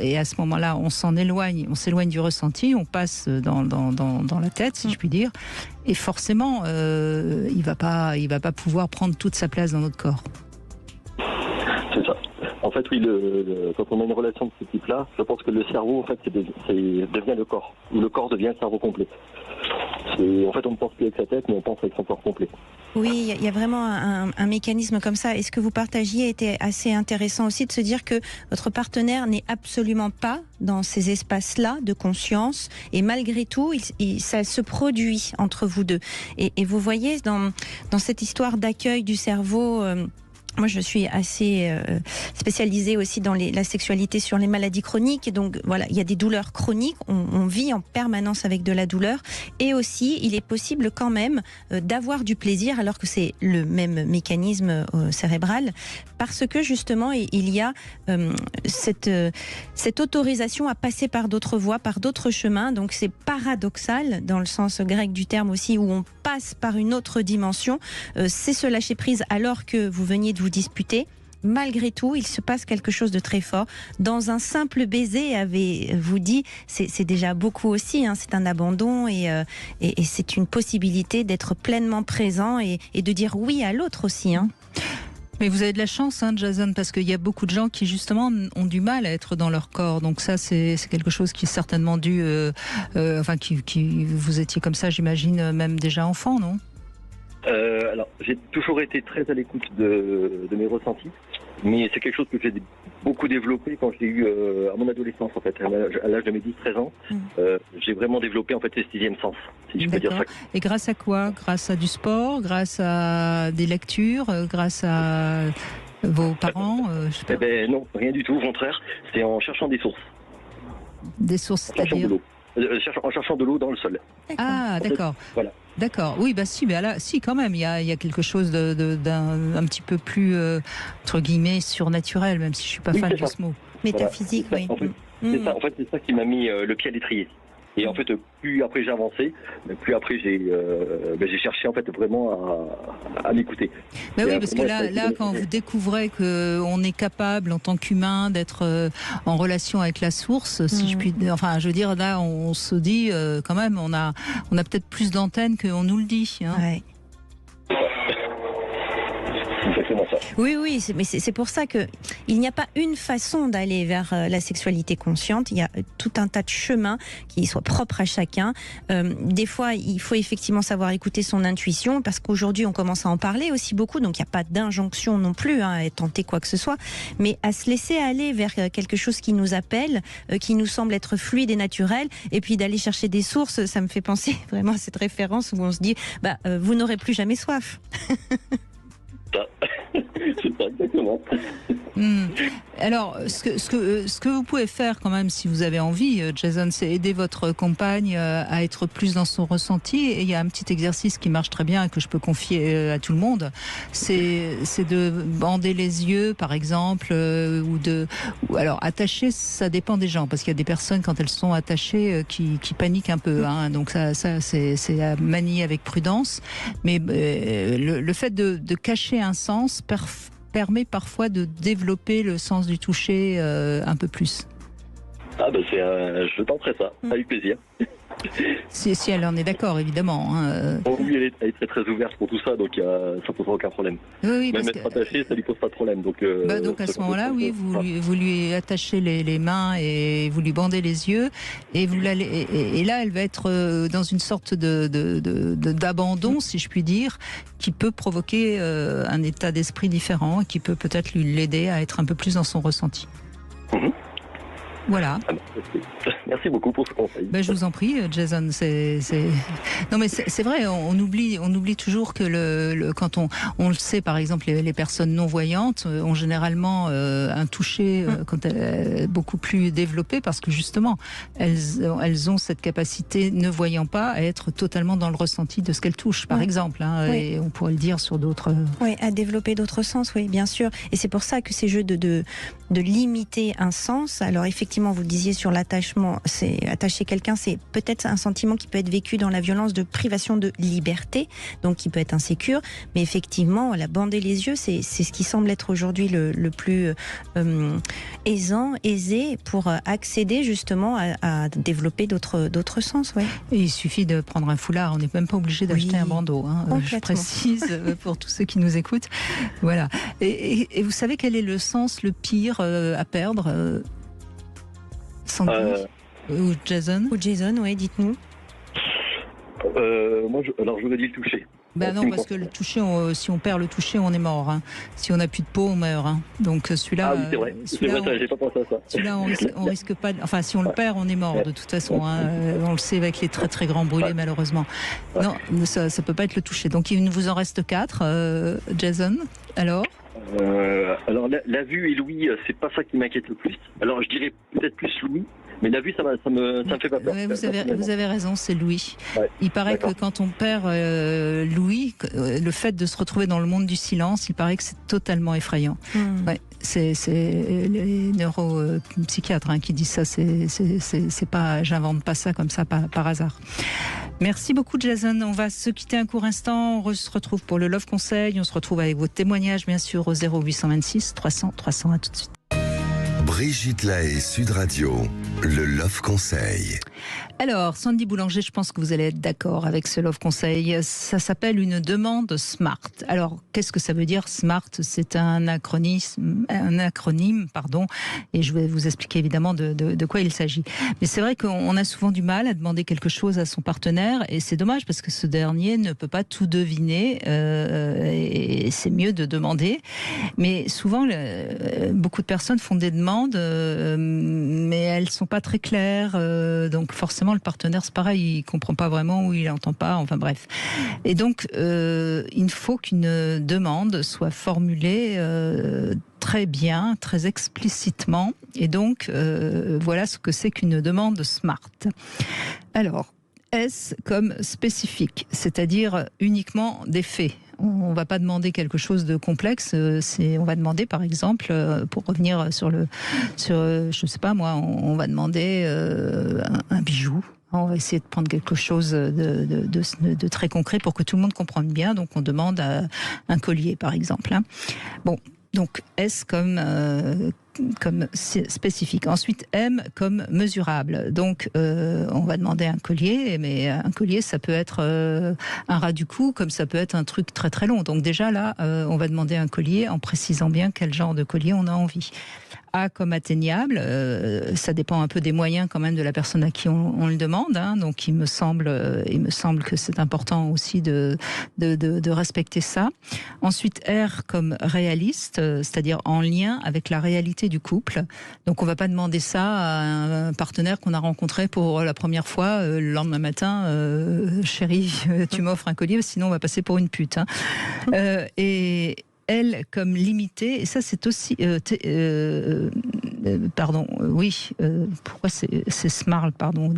et à ce moment-là, on s'éloigne du ressenti, on passe dans la tête, si je puis dire, et forcément, il va pas pouvoir prendre toute sa place dans notre corps. C'est ça. En fait, oui, quand on a une relation de ce type-là, je pense que le cerveau, en fait, devient le corps, ou le corps devient le cerveau complet. En fait, on ne pense plus avec sa tête, mais on pense avec son corps complet. Oui, il y a vraiment un mécanisme comme ça. Et ce que vous partagiez était assez intéressant aussi, de se dire que votre partenaire n'est absolument pas dans ces espaces-là de conscience. Et malgré tout, ça se produit entre vous deux. Et vous voyez, dans cette histoire d'accueil du cerveau Moi, je suis assez spécialisée aussi dans la sexualité sur les maladies chroniques. Et donc, voilà, il y a des douleurs chroniques. On vit en permanence avec de la douleur. Et aussi, il est possible quand même d'avoir du plaisir, alors que c'est le même mécanisme cérébral, parce que justement, il y a cette autorisation à passer par d'autres voies, par d'autres chemins. Donc, c'est paradoxal, dans le sens grec du terme aussi, où on passe par une autre dimension. C'est ce lâcher prise alors que vous veniez de vous disputer. Malgré tout, il se passe quelque chose de très fort. Dans un simple baiser, avez-vous dit, c'est déjà beaucoup aussi, hein, c'est un abandon et c'est une possibilité d'être pleinement présent et de dire oui à l'autre aussi. Hein. Mais vous avez de la chance, hein, Jason, parce qu'il y a beaucoup de gens qui justement ont du mal à être dans leur corps. Donc ça, c'est quelque chose qui est certainement dû, qui vous étiez comme ça, j'imagine, même déjà enfant, non ? Alors, j'ai toujours été très à l'écoute de mes ressentis, mais c'est quelque chose que j'ai beaucoup développé quand j'ai eu, à mon adolescence, en fait, à l'âge de mes 10-13 ans. J'ai vraiment développé, en fait, ce sixième sens, si je peux dire ça. Et grâce à quoi ? Grâce à du sport, grâce à des lectures, grâce à vos parents Non, rien du tout, au contraire. C'est en cherchant des sources. Des sources, c'est-à-dire ? En cherchant de l'eau dans le sol. Ah, d'accord. Voilà. D'accord, oui, si quand même, il y a quelque chose d'un petit peu plus, entre guillemets, surnaturel, même si je ne suis pas fan de ce mot. Métaphysique, voilà. Oui. En fait, c'est ça qui m'a mis le pied à l'étrier. Et en fait, plus après j'ai avancé, plus après j'ai cherché en fait vraiment à m'écouter. Ben oui, parce que là, quand vous découvrez qu'on est capable en tant qu'humain d'être en relation avec la source, si je puis, enfin, je veux dire, là, on se dit quand même, on a peut-être plus d'antennes qu'on nous le dit. Hein. Ouais. Ça. Oui, mais c'est pour ça que il n'y a pas une façon d'aller vers la sexualité consciente. Il y a tout un tas de chemins qui soient propres à chacun. Des fois, il faut effectivement savoir écouter son intuition, parce qu'aujourd'hui, on commence à en parler aussi beaucoup. Donc, il n'y a pas d'injonction non plus à tenter quoi que ce soit, mais à se laisser aller vers quelque chose qui nous appelle, qui nous semble être fluide et naturel. Et puis d'aller chercher des sources, ça me fait penser vraiment à cette référence où on se dit, vous n'aurez plus jamais soif. C'est ça, exactement. Alors, ce que vous pouvez faire quand même, si vous avez envie, Jason, c'est aider votre compagne à être plus dans son ressenti. Et il y a un petit exercice qui marche très bien et que je peux confier à tout le monde. C'est de bander les yeux, par exemple, alors attacher, ça dépend des gens, parce qu'il y a des personnes quand elles sont attachées qui paniquent un peu. Hein, donc ça c'est à manier avec prudence. Mais le fait de cacher un sens permet parfois de développer le sens du toucher un peu plus. Je tenterai ça, avec plaisir. Si elle en est d'accord, évidemment. Hein. Oui, elle est très très ouverte pour tout ça, donc ça posera aucun problème. Oui, même être attachée, ça lui pose pas de problème. Donc à ce moment-là, oui, vous lui attachez les mains et vous lui bandez les yeux, et là, elle va être dans une sorte d'abandon, si je puis dire, qui peut provoquer un état d'esprit différent et qui peut peut-être l'aider à être un peu plus dans son ressenti. Voilà. Merci beaucoup pour ce conseil. Je vous en prie, Jason. Non, mais c'est vrai, on oublie toujours que quand on le sait, par exemple, les personnes non voyantes ont généralement un toucher quand beaucoup plus développé, parce que justement, elles ont cette capacité, ne voyant pas, à être totalement dans le ressenti de ce qu'elles touchent, par exemple. Hein, oui. Et on pourrait le dire sur d'autres. Oui, à développer d'autres sens, oui, bien sûr. Et c'est pour ça que ces jeux de limiter un sens. Alors effectivement, vous le disiez sur l'attachement, c'est attacher quelqu'un, c'est peut-être un sentiment qui peut être vécu dans la violence de privation de liberté, donc qui peut être insécure. Mais effectivement, bander les yeux, c'est ce qui semble être aujourd'hui le plus aisé pour accéder justement à développer d'autres sens. Ouais. Et il suffit de prendre un foulard, on n'est même pas obligé d'acheter un bandeau. Hein. Je précise pour tous ceux qui nous écoutent. Voilà. Et vous savez quel est le sens le pire à perdre, Sandy ou Jason? Ou Jason, oui, dites-nous. Moi, j'aurais dit le toucher. Non, parce que le toucher, si on perd le toucher, on est mort. Hein. Si on n'a plus de peau, on meurt. Hein. Donc celui-là, c'est vrai, j'ai pas pensé à ça. Celui-là, on risque pas. Enfin, si on le perd, on est mort de toute façon. Hein. On le sait avec les très très grands brûlés, malheureusement. Non, ça peut pas être le toucher. Donc il nous vous en reste 4, Jason. Alors? Alors la vue et l'ouïe, c'est pas ça qui m'inquiète le plus. Alors je dirais peut-être plus l'ouïe, mais la vue ça me fait pas peur. Ouais, vous avez raison, c'est l'ouïe. Ouais, Il paraît que quand on perd l'ouïe, le fait de se retrouver dans le monde du silence, il paraît que c'est totalement effrayant. Ouais, c'est les neuropsychiatres qui disent ça. C'est pas, j'invente pas ça comme ça par hasard. Merci beaucoup Jason. On va se quitter un court instant. On se retrouve pour le Love Conseil. On se retrouve avec vos témoignages bien sûr au 0826 300 300. À tout de suite. Brigitte Lahaie, Sud Radio, le Love Conseil. Alors, Sandy Boulanger, je pense que vous allez être d'accord avec ce Love Conseil. Ça s'appelle une demande SMART. Alors, qu'est-ce que ça veut dire SMART? C'est un acronyme, et je vais vous expliquer évidemment de quoi il s'agit. Mais c'est vrai qu'on a souvent du mal à demander quelque chose à son partenaire, et c'est dommage parce que ce dernier ne peut pas tout deviner, et c'est mieux de demander. Mais souvent, beaucoup de personnes font des demandes, mais elles sont pas très claires, donc forcément le partenaire c'est pareil, il comprend pas vraiment ou il entend pas, enfin bref. Et donc il faut qu'une demande soit formulée très bien, très explicitement, et donc voilà ce que c'est qu'une demande SMART. Alors, S comme spécifique, c'est-à-dire uniquement des faits. On ne va pas demander quelque chose de complexe. On va demander, par exemple, pour revenir je sais pas moi, on va demander un bijou. On va essayer de prendre quelque chose de très concret pour que tout le monde comprenne bien. Donc, on demande un collier, par exemple. Bon, donc S comme spécifique. Ensuite, M comme mesurable. Donc, on va demander un collier, mais un collier, ça peut être un ras du cou, comme ça peut être un truc très très long. Donc déjà là, on va demander un collier en précisant bien quel genre de collier on a envie. A comme atteignable, ça dépend un peu des moyens quand même de la personne à qui on le demande. Donc il me semble que c'est important aussi de respecter ça. Ensuite R comme réaliste, c'est-à-dire en lien avec la réalité du couple. Donc on va pas demander ça à un partenaire qu'on a rencontré pour la première fois le lendemain matin. Chérie, tu m'offres un collier, sinon on va passer pour une pute. Et L comme limité, et ça c'est aussi pourquoi c'est SMART, pardon,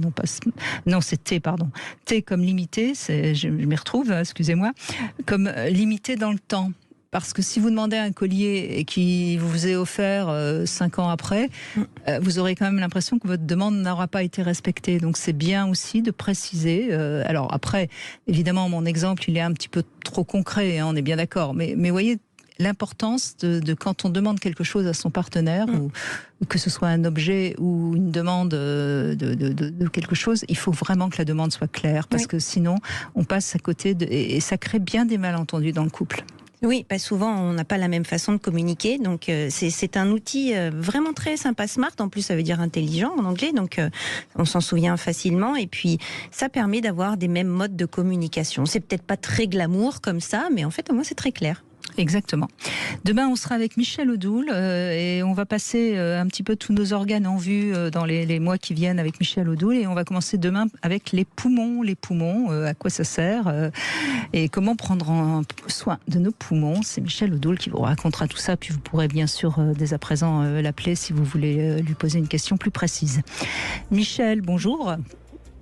non c'est T, pardon. T comme limité, je m'y retrouve, excusez-moi, comme limité dans le temps. Parce que si vous demandez un collier qui vous est offert 5 ans après, vous aurez quand même l'impression que votre demande n'aura pas été respectée. Donc c'est bien aussi de préciser. Alors après, évidemment, mon exemple, il est un petit peu trop concret, on est bien d'accord. Mais voyez, l'importance de quand on demande quelque chose à son partenaire, ou que ce soit un objet ou une demande de quelque chose, il faut vraiment que la demande soit claire, parce que sinon on passe à côté et ça crée bien des malentendus dans le couple. Oui, pas souvent, on n'a pas la même façon de communiquer, donc c'est un outil vraiment très sympa, SMART, en plus ça veut dire intelligent en anglais, donc on s'en souvient facilement, et puis ça permet d'avoir des mêmes modes de communication. C'est peut-être pas très glamour comme ça, mais en fait au moins c'est très clair. Exactement. Demain, on sera avec Michel Odoul et on va passer un petit peu tous nos organes en vue dans les mois qui viennent avec Michel Odoul, et on va commencer demain avec les poumons. Les poumons, à quoi ça sert et comment prendre soin de nos poumons. C'est Michel Odoul qui vous racontera tout ça, puis vous pourrez bien sûr dès à présent l'appeler si vous voulez lui poser une question plus précise. Michel, bonjour.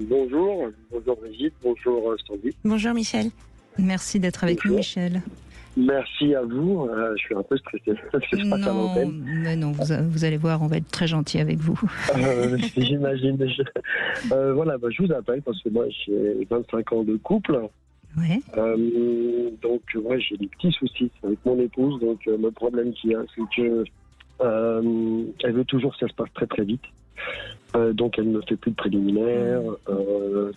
Bonjour Brigitte, bonjour Sandy. Bonjour Michel. Merci d'être avec nous Michel. Merci à vous. Je suis un peu stressé. Non, vous allez voir, on va être très gentil avec vous. J'imagine. Voilà, je vous appelle parce que moi j'ai 25 ans de couple. Ouais. Donc j'ai des petits soucis avec mon épouse. Donc le problème qu'il y a, c'est que elle veut toujours que ça se passe très très vite. Donc elle ne fait plus de préliminaires.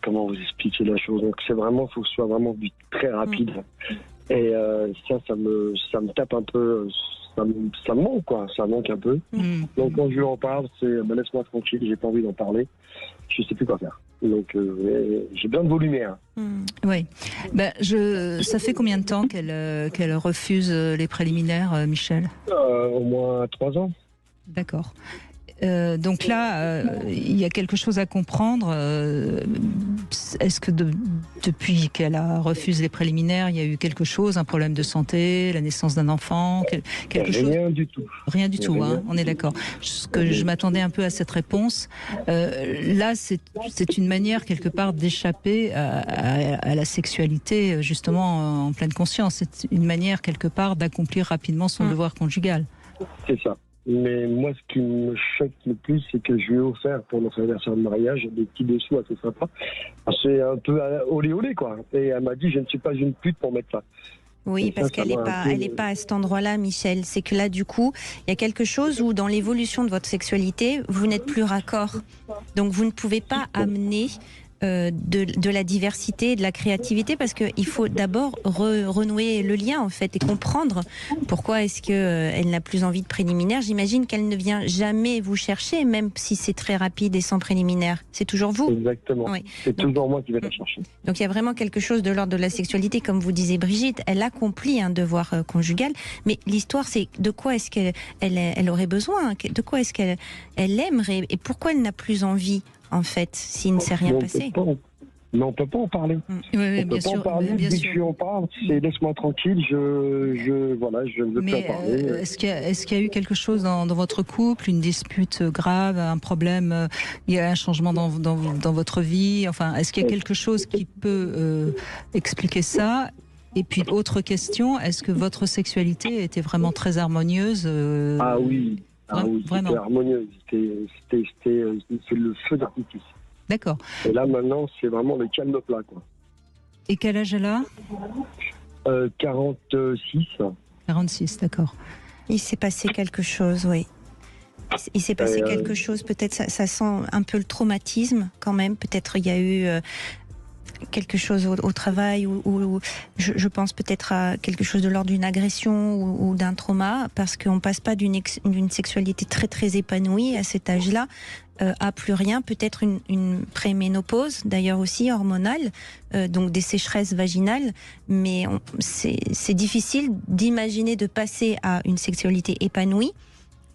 Comment vous expliquer la chose? Donc c'est vraiment, faut que ce soit vraiment très rapide. Et ça me tape un peu, ça me manque quoi, ça manque un peu. Donc quand je lui en parle, c'est laisse-moi tranquille, j'ai pas envie d'en parler, je sais plus quoi faire. Donc j'ai besoin de volumer. Oui. Ça fait combien de temps qu'elle refuse les préliminaires, Michel? Au moins 3 ans. D'accord. Donc là, il y a quelque chose à comprendre. Est-ce que depuis qu'elle a refusé les préliminaires, il y a eu quelque chose, un problème de santé, la naissance d'un enfant, quelque chose? Rien du tout. Rien du tout, hein, on est d'accord. Je m'attendais un peu à cette réponse. Là, c'est une manière quelque part d'échapper à la sexualité, justement en pleine conscience. C'est une manière quelque part d'accomplir rapidement son devoir conjugal. C'est ça. Mais moi, ce qui me choque le plus, c'est que je lui ai offert pour notre anniversaire de mariage des petits dessous assez sympas. C'est un peu olé olé, quoi. Et elle m'a dit, je ne suis pas une pute pour mettre ça. Oui, parce qu'elle n'est pas à cet endroit-là, Michel. C'est que là, du coup, il y a quelque chose où, dans l'évolution de votre sexualité, vous n'êtes plus raccord. Donc, vous ne pouvez pas amener de la diversité, de la créativité, parce qu'il faut d'abord renouer le lien, en fait, et comprendre pourquoi est-ce qu'elle n'a plus envie de préliminaire. J'imagine qu'elle ne vient jamais vous chercher, même si c'est très rapide et sans préliminaire. C'est toujours vous? Exactement. Oui. C'est toujours moi qui vais la chercher. Donc il y a vraiment quelque chose de l'ordre de la sexualité, comme vous disiez Brigitte. Elle accomplit un devoir conjugal, mais l'histoire, c'est de quoi est-ce qu'elle aurait besoin? De quoi est-ce qu'elle aimerait? Et pourquoi elle n'a plus envie, en fait, s'il ne s'est rien passé? Mais on peut pas en parler. Oui, on peut pas en parler. Dès que je en parle, c'est laisse-moi tranquille. Je ne veux plus en parler. Est-ce qu'il y a eu quelque chose dans votre couple, une dispute grave, un problème, il y a un changement dans votre vie? Enfin, est-ce qu'il y a quelque chose qui peut expliquer ça? Et puis, autre question, est-ce que votre sexualité était vraiment très harmonieuse? Ah oui, vraiment. C'était harmonieuse. C'était le feu d'artifice. D'accord. Et là, maintenant, c'est vraiment le calme plat, quoi. Et quel âge elle a? 46. 46, d'accord. Il s'est passé quelque chose, oui. Il s'est passé quelque chose, peut-être ça sent un peu le traumatisme quand même. Peut-être il y a eu quelque chose au travail ou je pense peut-être à quelque chose de l'ordre d'une agression ou d'un trauma, parce qu'on passe pas d'une sexualité très très épanouie à cet âge-là à plus rien, peut-être une préménopause d'ailleurs aussi hormonale, donc des sécheresses vaginales, mais c'est difficile d'imaginer de passer à une sexualité épanouie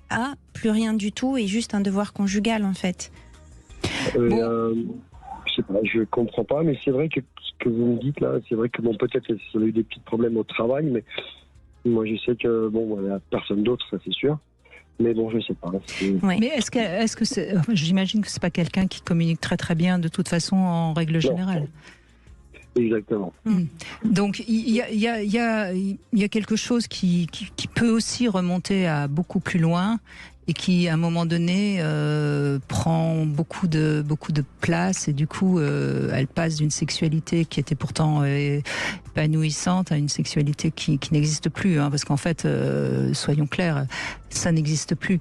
à plus rien du tout et juste un devoir conjugal en fait. Je sais pas, je comprends pas, mais c'est vrai que ce que vous me dites là, c'est vrai que bon, peut-être qu'elle a eu des petits problèmes au travail, mais moi je sais que bon, il n'y a personne d'autre, ça c'est sûr. Mais bon, je sais pas. Oui. Mais est-ce que c'est, j'imagine que c'est pas quelqu'un qui communique très très bien de toute façon en règle générale. Exactement. Donc il y a quelque chose qui peut aussi remonter à beaucoup plus loin et qui à un moment donné prend beaucoup de place et du coup elle passe d'une sexualité qui était pourtant épanouissante à une sexualité qui n'existe plus, hein, parce qu'en fait soyons clairs, ça n'existe plus.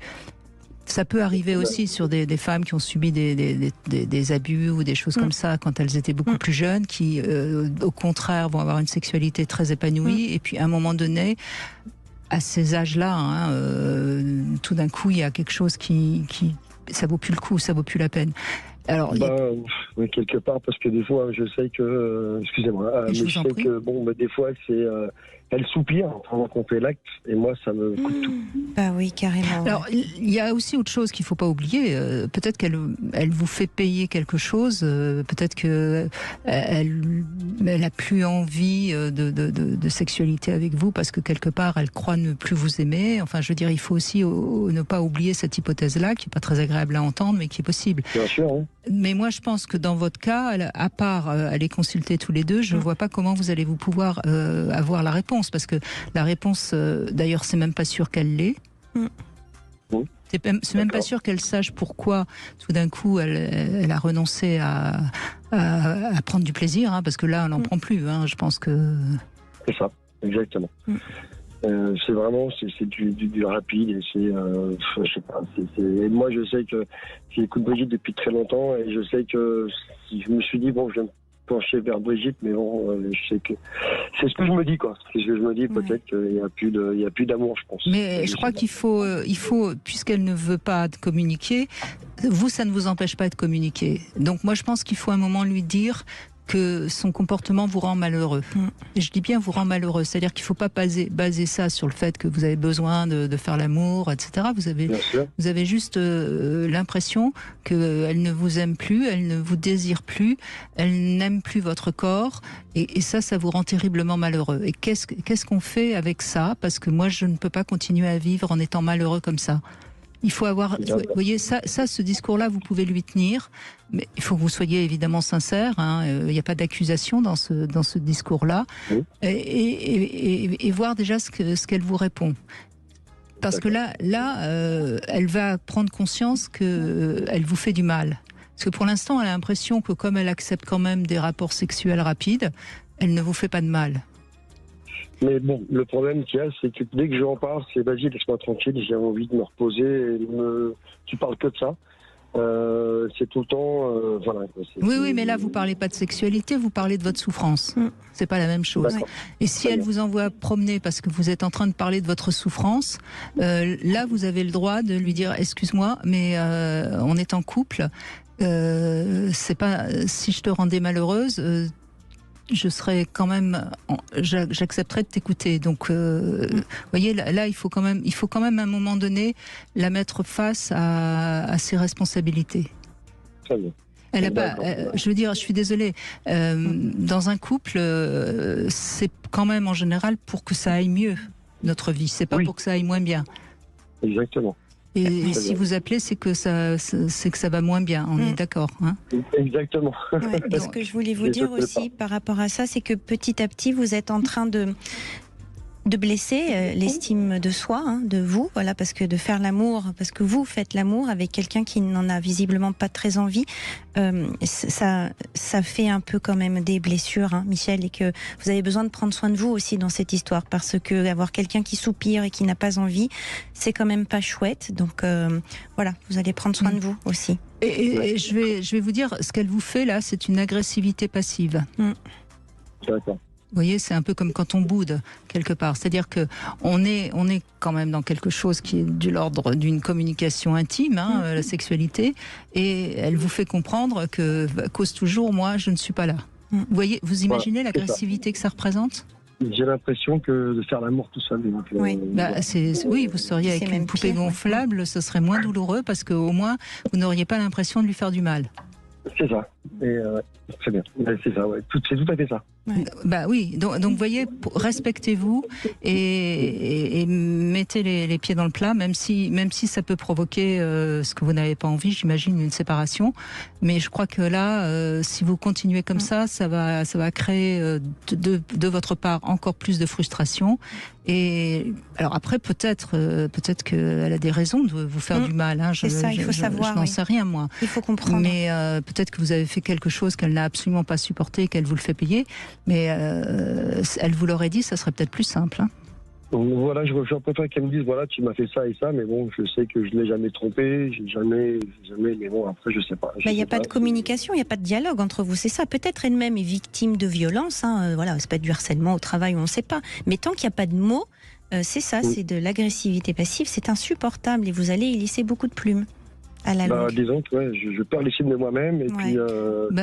Ça peut arriver aussi sur des femmes qui ont subi des abus ou des choses comme ça quand elles étaient beaucoup plus jeunes, qui au contraire vont avoir une sexualité très épanouie et puis à un moment donné, à ces âges-là, hein, tout d'un coup il y a quelque chose qui ça vaut plus le coup, ça vaut plus la peine. Alors, oui, quelque part, parce que des fois, je sais que, excusez-moi, mais je sais que bon, des fois, c'est, elle soupire pendant qu'on fait l'acte, et moi, ça me coûte tout. Bah oui, carrément. Alors, il y a aussi autre chose qu'il faut pas oublier. Peut-être qu'elle vous fait payer quelque chose. Peut-être que elle a plus envie de sexualité avec vous parce que quelque part, elle croit ne plus vous aimer. Enfin, je veux dire, il faut aussi ne pas oublier cette hypothèse-là, qui est pas très agréable à entendre, mais qui est possible. Bien sûr. Hein. Mais moi, je pense que dans votre cas, à part aller consulter tous les deux, je ne vois pas comment vous allez pouvoir avoir la réponse. Parce que la réponse, d'ailleurs, c'est même pas sûr qu'elle l'ait. C'est même pas sûr qu'elle sache pourquoi, tout d'un coup, elle a renoncé à prendre du plaisir. Hein, parce que là, on n'en prend plus. Hein, je pense que... C'est ça, exactement. C'est vraiment c'est du rapide et c'est je sais pas, et moi je sais que j'écoute Brigitte depuis très longtemps et je sais que si je me suis dit bon je vais me pencher vers Brigitte, mais bon je sais que c'est ce que je me dis quoi. C'est ce que je me dis, peut-être qu'il y a plus d'amour, je pense. Mais je crois qu'il faut puisqu'elle ne veut pas communiquer, vous ça ne vous empêche pas de communiquer. Donc moi je pense qu'il faut un moment lui dire que son comportement vous rend malheureux. Et je dis bien vous rend malheureux, c'est-à-dire qu'il ne faut pas baser ça sur le fait que vous avez besoin de faire l'amour, etc. Vous avez juste l'impression qu'elle ne vous aime plus, elle ne vous désire plus, elle n'aime plus votre corps, et ça vous rend terriblement malheureux. Et qu'est-ce qu'on fait avec ça? Parce que moi, je ne peux pas continuer à vivre en étant malheureux comme ça. Il faut avoir, vous voyez, ce discours-là, vous pouvez lui tenir, mais il faut que vous soyez évidemment sincère. Il n'y a pas d'accusation dans ce discours-là, et voir déjà ce qu'elle vous répond. Parce que là, elle va prendre conscience qu'elle vous fait du mal. Parce que pour l'instant, elle a l'impression que comme elle accepte quand même des rapports sexuels rapides, elle ne vous fait pas de mal. Mais bon, le problème qu'il y a, c'est que dès que je en parle, c'est vas-y, laisse-moi tranquille, j'ai envie de me reposer, tu parles que de ça. C'est tout le temps, voilà. Oui, mais là, vous parlez pas de sexualité, vous parlez de votre souffrance. C'est pas la même chose. Et si elle vous envoie promener parce que vous êtes en train de parler de votre souffrance, là, vous avez le droit de lui dire, excuse-moi, mais on est en couple. C'est pas, si je te rendais malheureuse, je serais quand même, j'accepterais de t'écouter. Donc, vous voyez, là, il faut quand même, à un moment donné, la mettre face à ses responsabilités. Très bien. Elle a pas, je veux dire, je suis désolée. Dans un couple, c'est quand même en général pour que ça aille mieux notre vie. C'est pas pour que ça aille moins bien. Exactement. Et si vous appelez, c'est que ça va moins bien. On est d'accord, hein? Exactement. Et ce que je voulais vous dire aussi par rapport à ça, c'est que petit à petit, vous êtes en train de blesser l'estime de soi, de vous, voilà, parce que de faire l'amour, parce que vous faites l'amour avec quelqu'un qui n'en a visiblement pas très envie, ça fait un peu quand même des blessures, Michel, et que vous avez besoin de prendre soin de vous aussi dans cette histoire, parce que avoir quelqu'un qui soupire et qui n'a pas envie, c'est quand même pas chouette. Donc voilà, vous allez prendre soin de vous aussi. Et je vais vous dire, ce qu'elle vous fait là, c'est une agressivité passive. D'accord. Vous voyez, c'est un peu comme quand on boude quelque part. C'est-à-dire que on est quand même dans quelque chose qui est de l'ordre d'une communication intime, la sexualité, et elle vous fait comprendre que à cause toujours, moi, je ne suis pas là. Vous voyez, vous imaginez l'agressivité que ça représente? J'ai l'impression que de faire l'amour tout seul. Donc, oui, vous seriez avec une poupée gonflable, ce serait moins douloureux parce qu'au moins vous n'auriez pas l'impression de lui faire du mal. C'est ça. Et très bien. C'est ça. C'est tout à fait ça. Bah oui. Donc vous voyez, respectez-vous et mettez les pieds dans le plat, même si ça peut provoquer ce que vous n'avez pas envie, j'imagine, une séparation. Mais je crois que là, si vous continuez comme ça va créer de votre part encore plus de frustration. Et alors après, peut-être qu'elle a des raisons de vous faire du mal. C'est ça, il faut savoir. Je n'en sais rien, moi. Il faut comprendre. Mais peut-être que vous avez fait quelque chose qu'elle n'a absolument pas supporté et qu'elle vous le fait payer. Mais elle vous l'aurait dit, ça serait peut-être plus simple. Voilà, je préfère qu'elle me dise, voilà, tu m'as fait ça et ça, mais bon, je sais que je ne l'ai jamais trompé, j'ai jamais, mais bon, après, je sais pas. Il n'y a pas de communication, il n'y a pas de dialogue entre vous, c'est ça. Peut-être elle-même est victime de violence, voilà, c'est pas du harcèlement au travail, on ne sait pas. Mais tant qu'il n'y a pas de mots, c'est ça, c'est de l'agressivité passive, c'est insupportable et vous allez y lisser beaucoup de plumes. Disons que je perds l'estime de moi-même et puis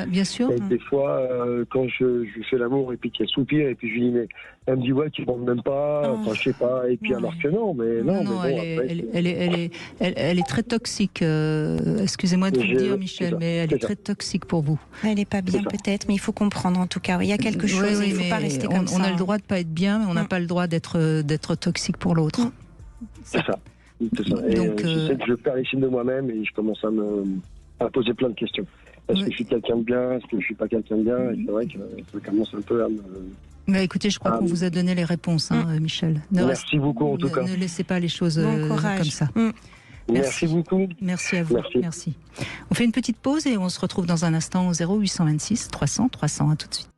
bien sûr. Des fois quand je fais l'amour et puis qu'elle soupire et puis je lui dis mais elle me dit ouais tu ne montes même pas, enfin je sais pas, et puis alors que non mais bon, elle est très toxique, excusez-moi de vous le dire Michel, mais elle est très toxique pour vous. Elle n'est pas bien peut-être, mais il faut comprendre en tout cas, il y a quelque chose, il ne faut pas rester comme ça. On a le droit de pas être bien, mais on n'a pas le droit d'être toxique pour l'autre. C'est ça. Et donc, je sais que je perds l'estime de moi-même et je commence à poser plein de questions. Est-ce que je suis quelqu'un de bien? Est-ce que je suis pas quelqu'un de bien? Et c'est vrai que ça commence un peu à me... Mais écoutez, je crois qu'on vous a donné les réponses, Michel. Merci beaucoup en tout cas. Ne laissez pas les choses comme ça. Merci beaucoup. Merci à vous. Merci. On fait une petite pause et on se retrouve dans un instant au 0826 300 300. À tout de suite.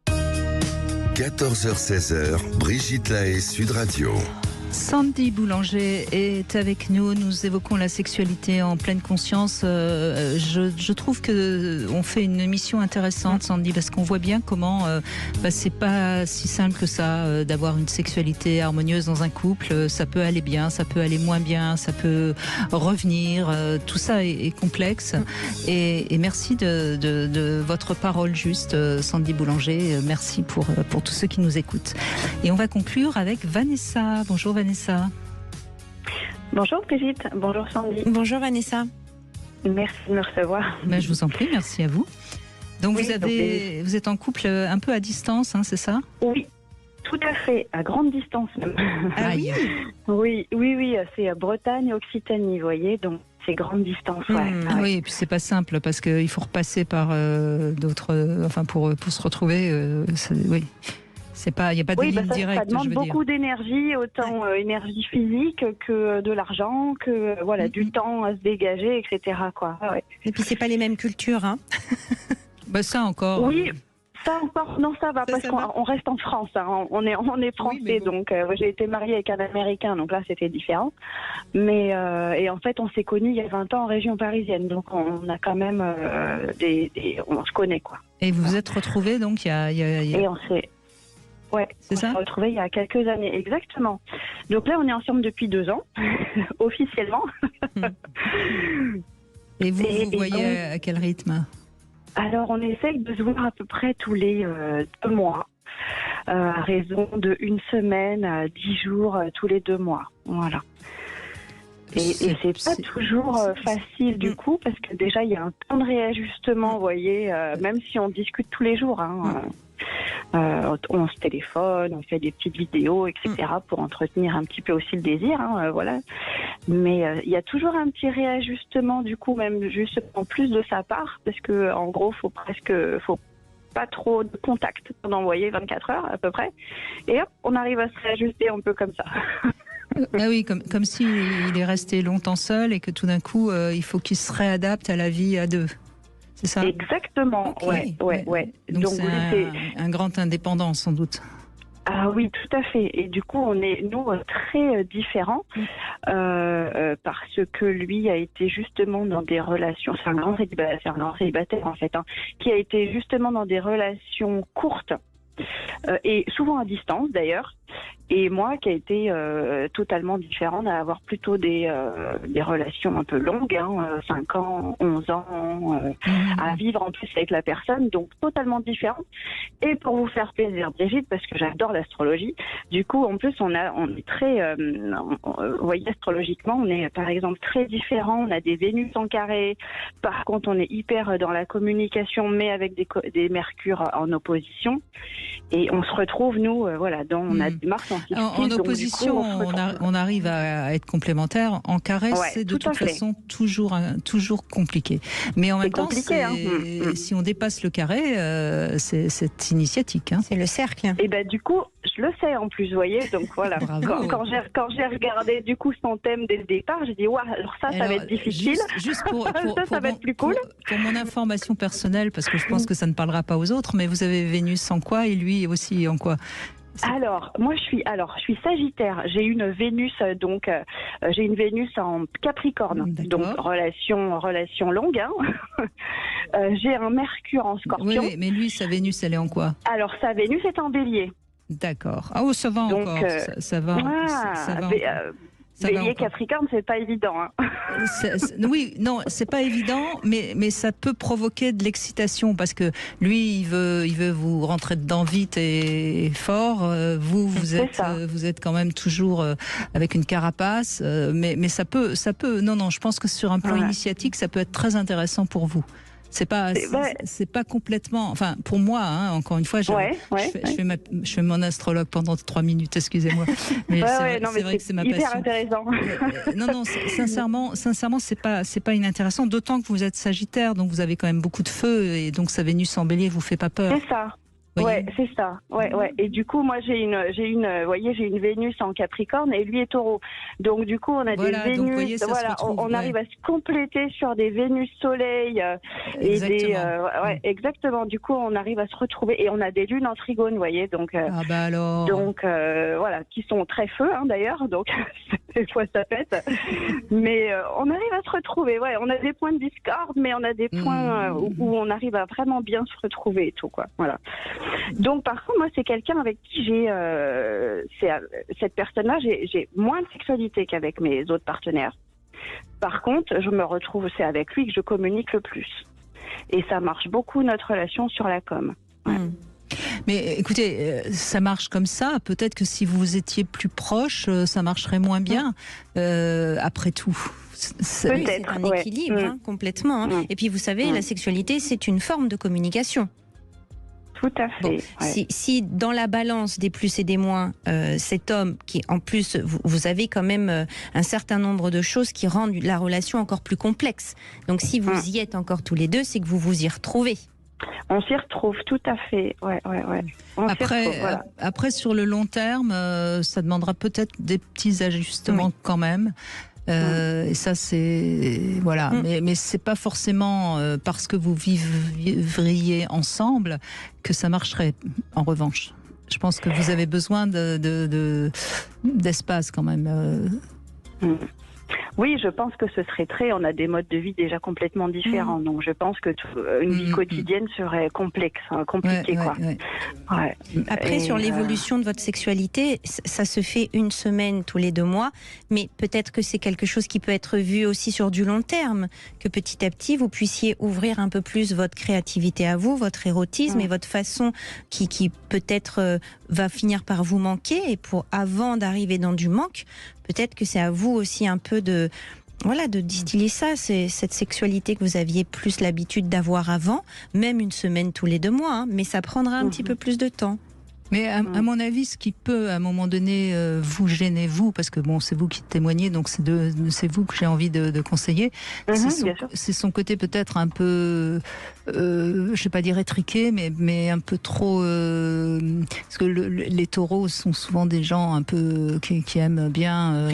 14h-16h, Brigitte Lahaie, Sud Radio. Sandy Boulanger est avec nous. Nous évoquons la sexualité en pleine conscience. Je trouve que on fait une émission intéressante, Sandy, parce qu'on voit bien comment c'est pas si simple que ça d'avoir une sexualité harmonieuse dans un couple. Ça peut aller bien, ça peut aller moins bien, ça peut revenir. Tout ça est complexe. Et merci de votre parole juste, Sandy Boulanger. Merci pour tous ceux qui nous écoutent. Et on va conclure avec Vanessa. Bonjour Vanessa. Bonjour Brigitte, bonjour Sandy. Bonjour Vanessa. Merci de me recevoir. Je vous en prie, merci à vous. Donc vous êtes en couple un peu à distance, hein, c'est ça? Oui, tout à fait, à grande distance même. Ah oui, c'est Bretagne, Occitanie, vous voyez, donc c'est grande distance. Oui, et puis c'est pas simple parce qu'il faut repasser par d'autres, pour se retrouver. Oui. Il n'y a pas de ligne directe. Ça demande beaucoup d'énergie, autant énergie physique que de l'argent, que du temps à se dégager, etc. Quoi. Ouais. Et puis c'est pas les mêmes cultures, hein. Ça encore. Oui. Ça encore, non, ça va, parce qu'on reste en France, hein. On est français, donc j'ai été mariée avec un Américain, donc là c'était différent. Mais et en fait, on s'est connus il y a 20 ans en région parisienne, donc on a quand même on se connaît, quoi. Et vous vous êtes retrouvés donc il y a... Et on s'est... Ouais, c'est ça. On s'est retrouvés il y a quelques années, exactement. Donc là, on est ensemble depuis 2 ans, officiellement. Et vous voyez à quel rythme? Alors, on essaye de se voir à peu près tous les 2 mois, à raison de 1 semaine à 10 jours tous les 2 mois. Voilà. Et c'est pas toujours facile du coup, parce que déjà, il y a un temps de réajustement, vous voyez, même si on discute tous les jours, hein. On se téléphone, on fait des petites vidéos, etc. pour entretenir un petit peu aussi le désir, hein, voilà. Mais il y a toujours un petit réajustement du coup, même juste en plus de sa part, parce que en gros, faut pas trop de contact pendant, vous voyez, 24 heures à peu près. Et hop, on arrive à se réajuster un peu comme ça. Ah oui, comme s'il est resté longtemps seul et que tout d'un coup, il faut qu'il se réadapte à la vie à 2. C'est ça? Exactement, okay. ouais. Donc c'est un grand indépendant sans doute. Ah oui, tout à fait. Et du coup, on est, nous, très différents parce que lui a été justement dans des relations, c'est un grand célibataire en fait, hein, qui a été justement dans des relations courtes et souvent à distance d'ailleurs. Et moi, qui a été totalement différente, à avoir plutôt des relations un peu longues, 5 ans, 11 ans, à vivre en plus avec la personne, donc totalement différente. Et pour vous faire plaisir, Brigitte, parce que j'adore l'astrologie, du coup, en plus, on est très, vous voyez, astrologiquement, on est par exemple très différents. On a des Vénus en carré. Par contre, on est hyper dans la communication, mais avec des Mercure en opposition. Et on se retrouve, nous, on a Mars en opposition, coup, on arrive à être complémentaires. En carré, c'est de toute façon toujours compliqué. Mais en même temps, si on dépasse le carré, c'est initiatique. Hein. C'est le cercle. Et du coup, je le sais en plus, vous voyez. Donc voilà. Quand j'ai regardé du coup son thème dès le départ, j'ai dit alors ça va être difficile. Juste ça va être plus cool. Pour mon information personnelle, parce que je pense que ça ne parlera pas aux autres, mais vous avez Vénus en quoi et lui aussi en quoi? Alors, moi, je suis Sagittaire. J'ai une Vénus, j'ai une Vénus en Capricorne, donc relation longue. Hein. J'ai un Mercure en Scorpion. Oui, mais lui, sa Vénus, elle est en quoi? Alors, sa Vénus est en Bélier. D'accord. Ah, ça va donc, encore. Ça va. Ça va. Bélier, Capricorne, c'est pas évident. Hein. Oui, non, c'est pas évident, mais ça peut provoquer de l'excitation parce que lui, il veut vous rentrer dedans vite et fort. Vous êtes quand même toujours avec une carapace, mais ça peut. Non, je pense que sur un plan initiatique, ça peut être très intéressant pour vous. C'est pas complètement. Enfin, pour moi, hein, encore une fois, je fais mon astrologue pendant 3 minutes. Excusez-moi, mais c'est vrai que c'est ma passion. Hyper intéressant. Non, sincèrement, c'est pas inintéressant. D'autant que vous êtes Sagittaire, donc vous avez quand même beaucoup de feu, et donc sa Vénus en Bélier vous fait pas peur. C'est ça. Ouais, c'est ça. Ouais. Et du coup, moi, j'ai une Vénus en Capricorne et lui est Taureau. Donc, du coup, on a Voilà, des Vénus. donc, vous voyez, ça se retrouve, on arrive à se compléter sur des Vénus Soleil et exactement. Du coup, on arrive à se retrouver et on a des lunes en Trigone, vous voyez. Donc, ah bah alors. Donc, voilà, qui sont très feu, d'ailleurs. Donc, des fois, ça pète. Mais on arrive à se retrouver. Ouais, on a des points de discorde, mais on a des points où on arrive à vraiment bien se retrouver et tout, quoi. Voilà. Donc, par contre, moi, c'est quelqu'un avec qui cette personne-là, j'ai moins de sexualité qu'avec mes autres partenaires. Par contre, je me retrouve, c'est avec lui que je communique le plus. Et ça marche beaucoup, notre relation sur la com. Ouais. Mais écoutez, ça marche comme ça. Peut-être que si vous étiez plus proche, ça marcherait moins bien. Après tout. C'est un équilibre, complètement. Et puis, vous savez, la sexualité, c'est une forme de communication. Tout à fait. Bon, si dans la balance des plus et des moins, cet homme qui, en plus, vous avez quand même un certain nombre de choses qui rendent la relation encore plus complexe. Donc, si vous y êtes encore tous les deux, c'est que vous vous y retrouvez. On s'y retrouve, tout à fait. Ouais. Après, sur le long terme, ça demandera peut-être des petits ajustements quand même. Et ça, c'est voilà. Mais c'est pas forcément parce que vous vivriez ensemble que ça marcherait. En revanche, je pense que vous avez besoin d'espace quand même. Oui, je pense que ce serait on a des modes de vie déjà complètement différents. Donc, je pense que une vie quotidienne serait complexe, compliquée, quoi. Ouais. Après, sur l'évolution de votre sexualité, ça se fait une semaine tous les 2 mois, mais peut-être que c'est quelque chose qui peut être vu aussi sur du long terme, que petit à petit, vous puissiez ouvrir un peu plus votre créativité à vous, votre érotisme et votre façon qui peut-être va finir par vous manquer. Et avant d'arriver dans du manque, peut-être que c'est à vous aussi un peu de distiller ça, c'est cette sexualité que vous aviez plus l'habitude d'avoir avant, même une semaine tous les 2 mois, mais ça prendra un petit peu plus de temps. Mais à mon avis, ce qui peut, à un moment donné, vous gêner, parce que bon, c'est vous qui témoignez, donc c'est vous que j'ai envie de conseiller, c'est son côté peut-être un peu, je ne vais pas dire étriqué, mais un peu trop... parce que les taureaux sont souvent des gens un peu qui aiment bien...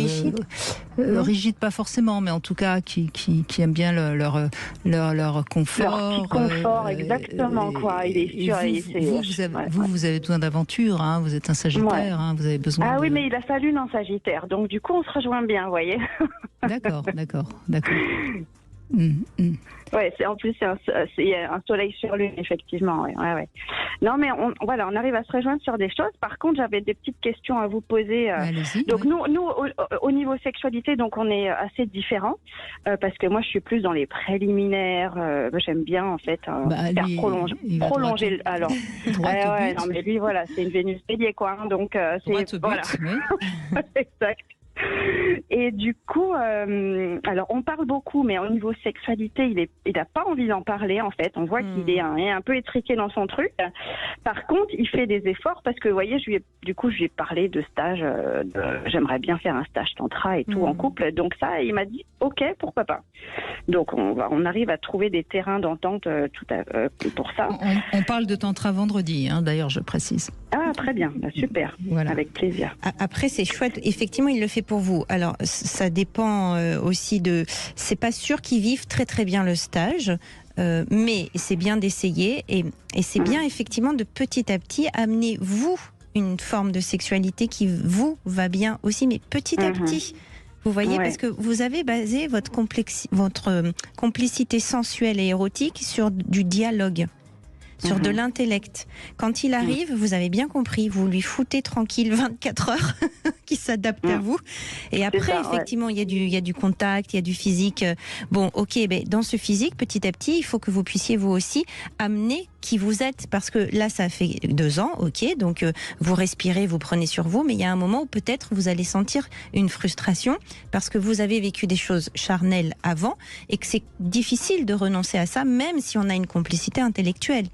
rigides, pas forcément, mais en tout cas qui aiment bien leur confort. Leur petit confort, exactement, quoi. Il est sûr. Vous avez besoin d'aventure, vous êtes un Sagittaire, vous avez besoin. Ah oui, mais il a sa lune en Sagittaire, donc du coup on se rejoint bien, vous voyez. D'accord. Ouais, en plus c'est un soleil sur lune, effectivement. Ouais. Non, mais on arrive à se rejoindre sur des choses. Par contre, j'avais des petites questions à vous poser. Donc nous, au niveau sexualité, donc on est assez différents parce que moi, je suis plus dans les préliminaires. J'aime bien en fait faire prolonger. Alors, non, mais lui, voilà, c'est une Vénus bélier, quoi. Donc c'est voilà. Exact. Et du coup, alors on parle beaucoup, mais au niveau sexualité, il n'a pas envie d'en parler en fait. On voit qu'il est un peu étriqué dans son truc. Par contre, il fait des efforts parce que, vous voyez, je lui ai parlé de stage. J'aimerais bien faire un stage tantra et tout en couple. Donc ça, il m'a dit OK, pourquoi pas. Donc on arrive à trouver des terrains d'entente pour ça. On parle de tantra vendredi, d'ailleurs, je précise. Ah, très bien, super, voilà. Avec plaisir. Après, c'est chouette. Effectivement, il le fait pour vous. Alors, ça dépend aussi de... C'est pas sûr qu'ils vivent très très bien le stage, mais c'est bien d'essayer et c'est bien effectivement de petit à petit amener vous une forme de sexualité qui vous va bien aussi, mais petit à petit. Vous voyez, parce que vous avez basé votre complicité sensuelle et érotique sur du dialogue. Sur de l'intellect. Quand il arrive, vous avez bien compris, vous lui foutez tranquille 24 heures qui s'adapte à vous. Et après, effectivement, il y a du contact, il y a du physique. Bon, ok, dans ce physique, petit à petit, il faut que vous puissiez vous aussi amener qui vous êtes. Parce que là, ça fait 2 ans, ok, donc vous respirez, vous prenez sur vous, mais il y a un moment où peut-être vous allez sentir une frustration parce que vous avez vécu des choses charnelles avant et que c'est difficile de renoncer à ça, même si on a une complicité intellectuelle.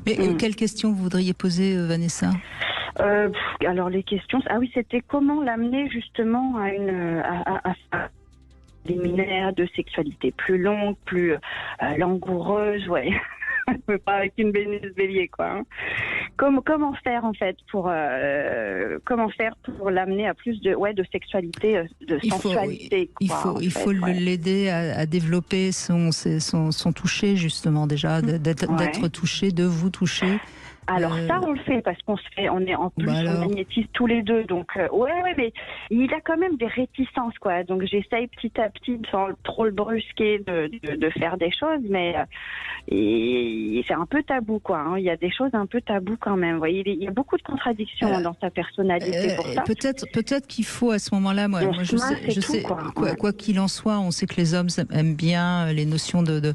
Mais quelle question vous voudriez poser, Vanessa ? Alors les questions, c'était comment l'amener justement à des préliminaires de sexualité plus longue, plus langoureuse, Pas qu'une Vénus bélier, quoi. Hein. Comment faire, en fait, pour l'amener à plus de sexualité, de sensualité, il faut l'aider à développer son toucher, justement, déjà, d'être touché, de vous toucher. Alors ça, on le fait parce on est en plus, on magnétise tous les deux. Donc mais il a quand même des réticences, quoi. Donc j'essaye petit à petit, sans trop le brusquer, de faire des choses, mais c'est un peu tabou, quoi. Hein. Il y a des choses un peu tabou quand même. Vous voyez, il y a beaucoup de contradictions dans sa personnalité pour ça. Peut-être qu'il faut à ce moment-là, moi je sais quoi qu'il en soit, on sait que les hommes aiment bien les notions de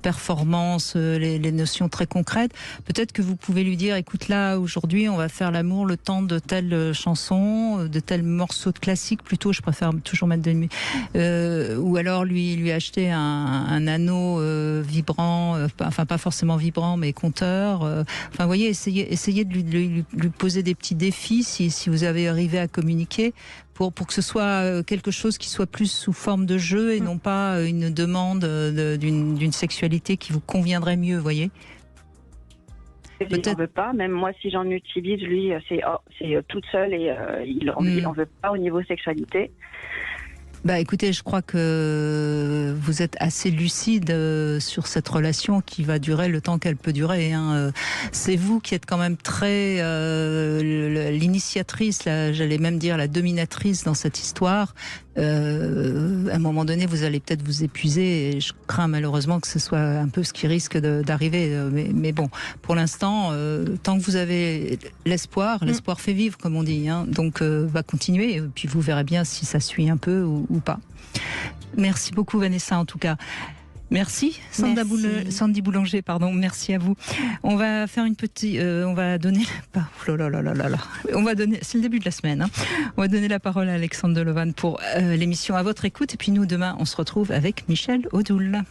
performance, les notions très concrètes. Peut-être que vous pouvez lui dire, écoute, là aujourd'hui on va faire l'amour le temps de telle chanson, de tel morceau de classique plutôt, je préfère toujours mettre de nuit, ou alors lui acheter un anneau vibrant, enfin pas forcément vibrant mais compteur, enfin vous voyez, essayez de lui poser des petits défis si vous avez arrivé à communiquer pour que ce soit quelque chose qui soit plus sous forme de jeu et non pas une demande d'une sexualité qui vous conviendrait mieux, vous voyez. Il n'en veut pas, même moi si j'en utilise, lui c'est toute seule et il n'en veut pas au niveau sexualité. Bah écoutez, je crois que vous êtes assez lucide sur cette relation qui va durer le temps qu'elle peut durer. Hein. C'est vous qui êtes quand même très l'initiatrice, j'allais même dire la dominatrice dans cette histoire. À un moment donné, vous allez peut-être vous épuiser et je crains malheureusement que ce soit un peu ce qui risque d'arriver. Mais bon, pour l'instant, tant que vous avez l'espoir fait vivre, comme on dit. Hein. Donc, va continuer et puis vous verrez bien si ça suit un peu ou pas. Merci beaucoup Vanessa en tout cas. Merci Sandy Boulanger, pardon. Merci à vous. On va faire une petite, on va donner, c'est le début de la semaine. Hein. On va donner la parole à Alexandre Delovan pour l'émission À votre écoute. Et puis nous demain, on se retrouve avec Michel Odoul.